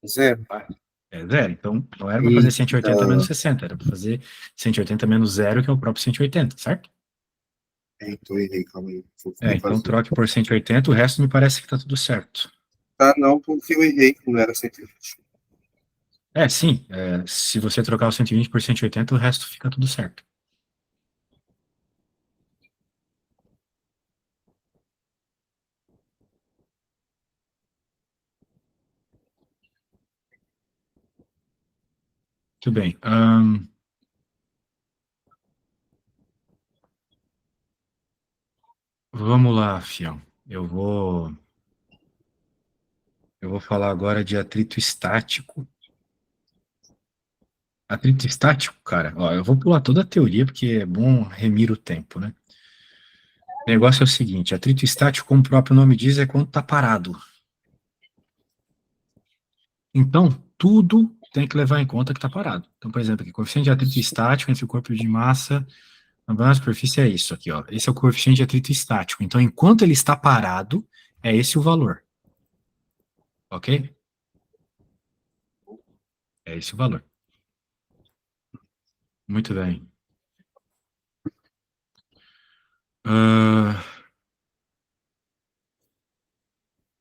Zero. Ah, é zero. Então, não era para fazer Eita, 180 menos 60, era para fazer 180 menos zero, que é o próprio 180, certo? então errei, calma aí. É, Vou então fazer. troque por 180, o resto me parece que tá tudo certo. Ah, não, porque eu errei, que não era 120. É, sim, se você trocar o 120 por 180, o resto fica tudo certo. Tudo bem. Vamos lá, fião. Eu vou falar agora de atrito estático. Atrito estático, cara, ó, eu vou pular toda a teoria porque é bom remir o tempo, né? O negócio é o seguinte, atrito estático, como o próprio nome diz, é quando tá parado. Então, tudo tem que levar em conta que tá parado. Então, por exemplo, aqui, coeficiente de atrito estático entre o corpo de massa na superfície é isso aqui, ó. Esse é o coeficiente de atrito estático. Então, enquanto ele está parado, é esse o valor, ok? É esse o valor. Muito bem. Ah,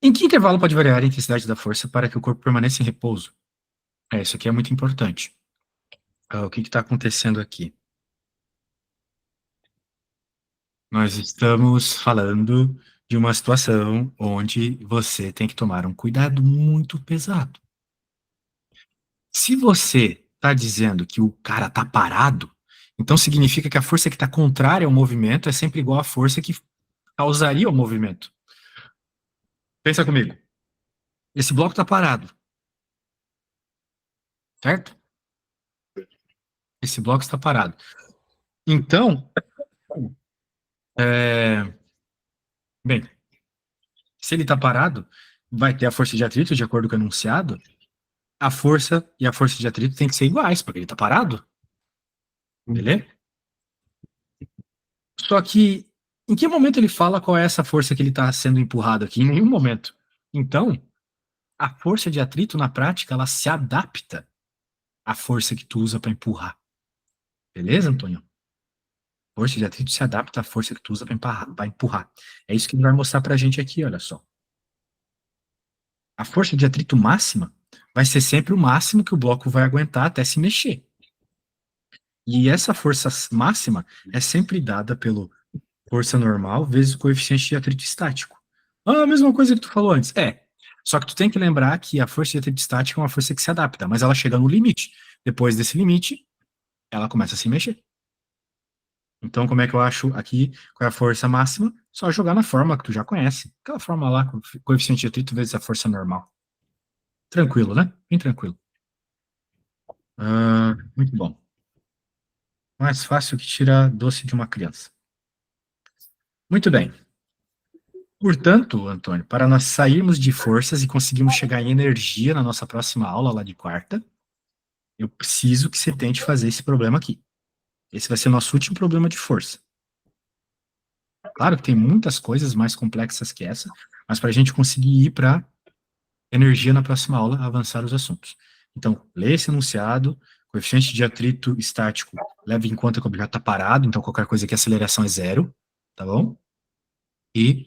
em que intervalo pode variar a intensidade da força para que o corpo permaneça em repouso? Isso aqui é muito importante. O que está acontecendo aqui? Nós estamos falando de uma situação onde você tem que tomar um cuidado muito pesado. Se você está dizendo que o cara está parado, então significa que a força que está contrária ao movimento é sempre igual à força que causaria o movimento. Pensa comigo. Esse bloco está parado, certo? Esse bloco está parado. Então, é, bem, se ele está parado, vai ter a força de atrito, de acordo com o enunciado. A força e a força de atrito tem que ser iguais, porque ele está parado, beleza? Só que, em que momento ele fala qual é essa força que ele está sendo empurrado aqui? Em nenhum momento. Então, a força de atrito, na prática, ela se adapta à força que tu usa para empurrar. Beleza, Antônio? A força de atrito se adapta à força que tu usa para empurrar. É isso que ele vai mostrar para a gente aqui, olha só. A força de atrito máxima vai ser sempre o máximo que o bloco vai aguentar até se mexer. E essa força máxima é sempre dada pelo força normal vezes o coeficiente de atrito estático. Ah, a mesma coisa que tu falou antes. É. Só que tu tem que lembrar que a força de atrito estático é uma força que se adapta, mas ela chega no limite. Depois desse limite, ela começa a se mexer. Então, como é que eu acho aqui qual é a força máxima? Só jogar na fórmula que tu já conhece. Aquela fórmula lá, com coeficiente de atrito vezes a força normal. Tranquilo, né? Bem tranquilo. Muito bom. Mais fácil que tirar doce de uma criança. Muito bem. Portanto, Antônio, para nós sairmos de forças e conseguirmos chegar em energia na nossa próxima aula lá de quarta, eu preciso que você tente fazer esse problema aqui. Esse vai ser o nosso último problema de força. Claro que tem muitas coisas mais complexas que essa, mas para a gente conseguir ir para energia na próxima aula, avançar os assuntos. Então, lê esse enunciado, coeficiente de atrito estático, leve em conta que o objeto está parado, então qualquer coisa que a aceleração é zero, tá bom? E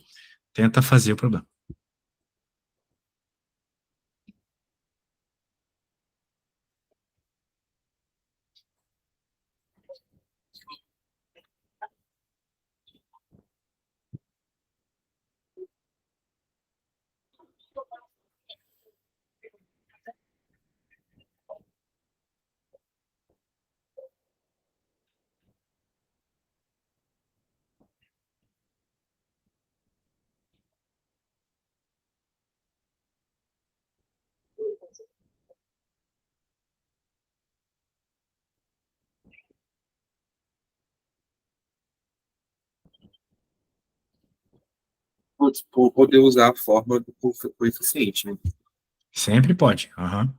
tenta fazer o problema. Por poder usar a fórmula do coeficiente, né? Sempre pode. Aham.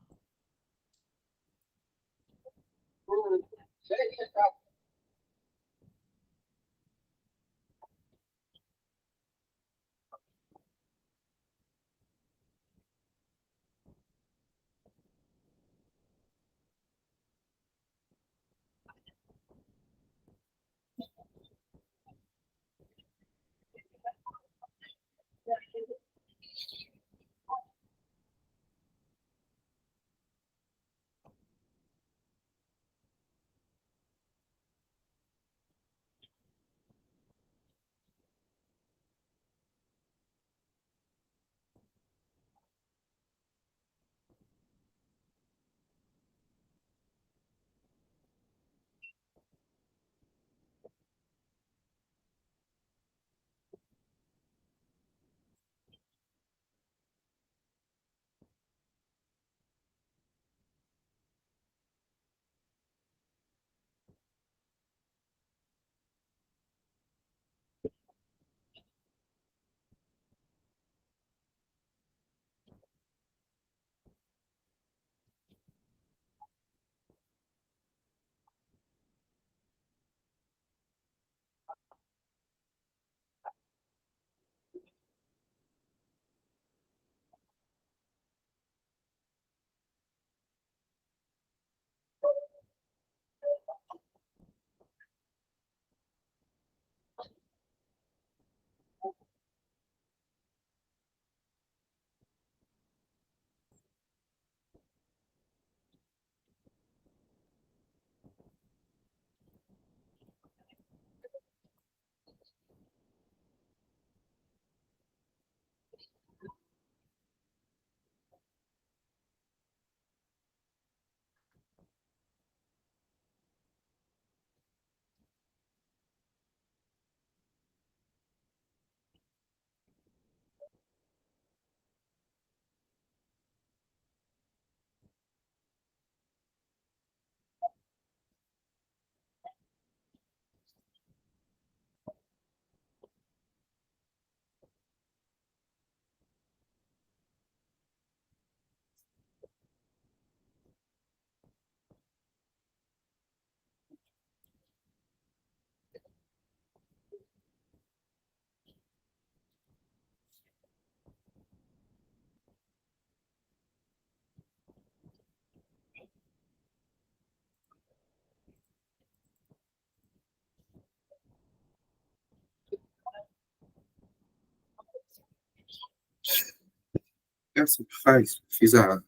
É assim que faz. Fiz a.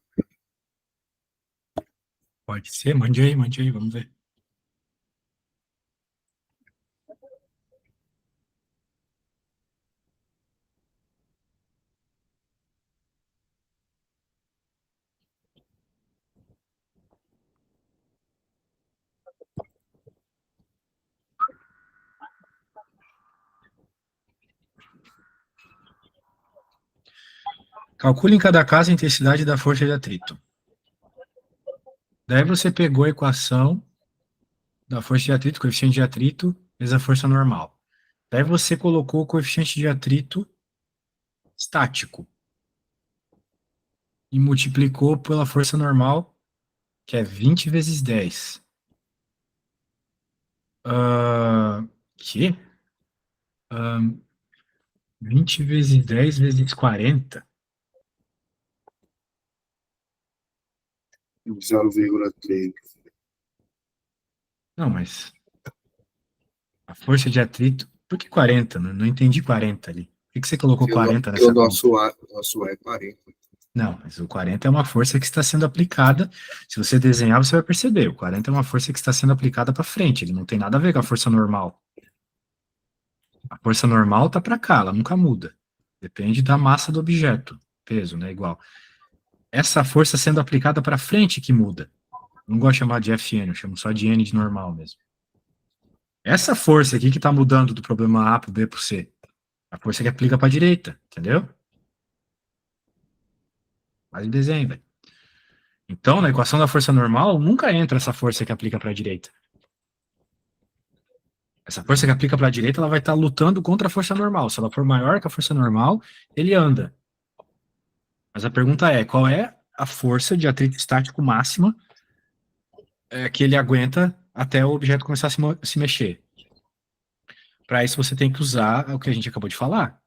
Pode ser, mande aí, vamos ver. Calcule em cada caso a intensidade da força de atrito. Daí você pegou a equação da força de atrito, coeficiente de atrito, vezes a força normal. Daí você colocou o coeficiente de atrito estático e multiplicou pela força normal, que é 20 vezes 10. Que? Ah, 20 vezes 10 vezes 40. 0,3. Não, mas a força de atrito. Por que 40? Não entendi 40 ali. Por que você colocou Porque 40 o nessa conta? nosso ar é 40. Não, mas o 40 é uma força que está sendo aplicada. Se você desenhar, você vai perceber. O 40 é uma força que está sendo aplicada para frente. Ele não tem nada a ver com a força normal. A força normal está para cá, ela nunca muda. Depende da massa do objeto. Peso, né? Igual. Essa força sendo aplicada para frente que muda. Não gosto de chamar de Fn, eu chamo só de N de normal mesmo. Essa força aqui que está mudando do problema A para o B para o C. A força que aplica para a direita, entendeu? Faz o desenho, velho. Então, na equação da força normal, nunca entra essa força que aplica para a direita. Essa força que aplica para a direita, ela vai estar lutando contra a força normal. Se ela for maior que a força normal, ele anda. Mas a pergunta é, qual é a força de atrito estático máxima que ele aguenta até o objeto começar a se mexer? Para isso, você tem que usar o que a gente acabou de falar.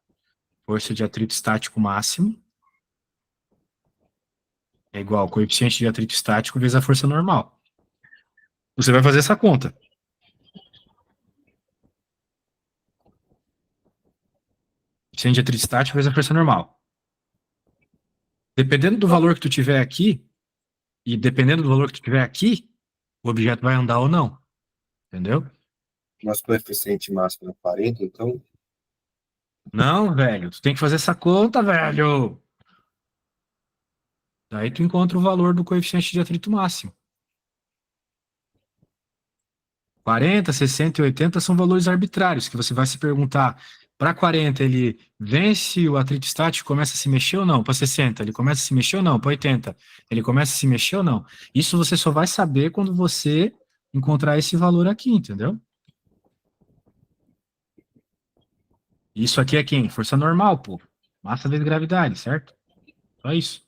Força de atrito estático máximo é igual ao coeficiente de atrito estático vezes a força normal. Você vai fazer essa conta. Coeficiente de atrito estático vezes a força normal. Dependendo do valor que tu tiver aqui, e dependendo do valor que tu tiver aqui, o objeto vai andar ou não. Entendeu? Nosso coeficiente máximo é 40, então Não, velho, tu tem que fazer essa conta, velho. Daí tu encontra o valor do coeficiente de atrito máximo. 40, 60 e 80 são valores arbitrários, que você vai se perguntar, para 40 ele vence o atrito estático, começa a se mexer ou não? Para 60 ele começa a se mexer ou não? Para 80 ele começa a se mexer ou não? Isso você só vai saber quando você encontrar esse valor aqui, entendeu? Isso aqui é quem? Força normal, pô. Massa vezes gravidade, certo? Só isso.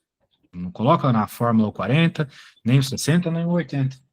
Não coloca na fórmula o 40, nem o 60, nem o 80.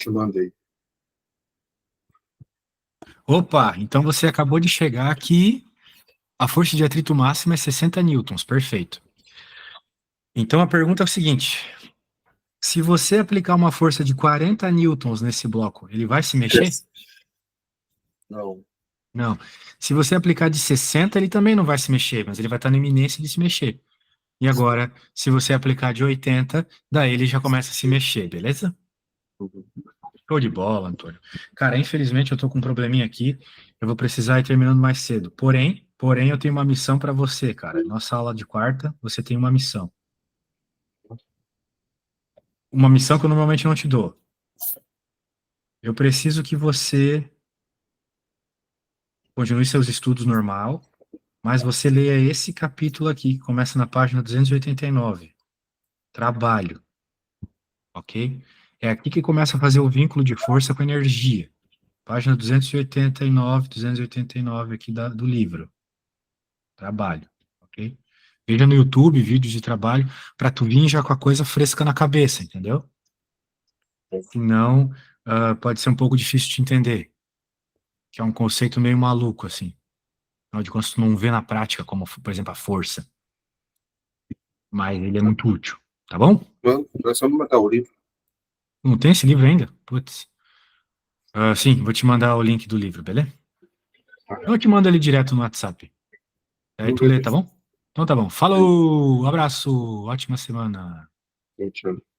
te mandei. Opa, então você acabou de chegar aqui. A força de atrito máxima é 60 newtons, perfeito. Então a pergunta é o seguinte: se você aplicar uma força de 40 newtons nesse bloco, ele vai se mexer? Não. Não. Se você aplicar de 60, ele também não vai se mexer, mas ele vai estar na iminência de se mexer. E agora, se você aplicar de 80, daí ele já começa a se mexer, beleza? Show de bola, Antônio. Cara, infelizmente eu tô com um probleminha aqui. Eu vou precisar ir terminando mais cedo. Porém, eu tenho uma missão para você, cara. Nossa aula de quarta, você tem uma missão. Uma missão que eu normalmente não te dou. Eu preciso que você continue seus estudos normal, mas você leia esse capítulo aqui, que começa na página 289. Trabalho, ok? É aqui que começa a fazer o vínculo de força com energia. Página 289, 289 aqui do livro. Trabalho, ok? Veja no YouTube vídeos de trabalho para tu vir já com a coisa fresca na cabeça, entendeu? Senão, pode ser um pouco difícil de entender, que é um conceito meio maluco, assim. Afinal de contas, tu não vê na prática como, por exemplo, a força, mas ele é muito útil, tá bom? Mano, nós só me matar o livro. Não tem esse livro ainda? Putz. Sim, vou te mandar o link do livro, beleza? Eu te mando ele direto no WhatsApp. Aí tu lê, tá bom? Então tá bom. Falou, abraço, ótima semana. Tchau, tchau.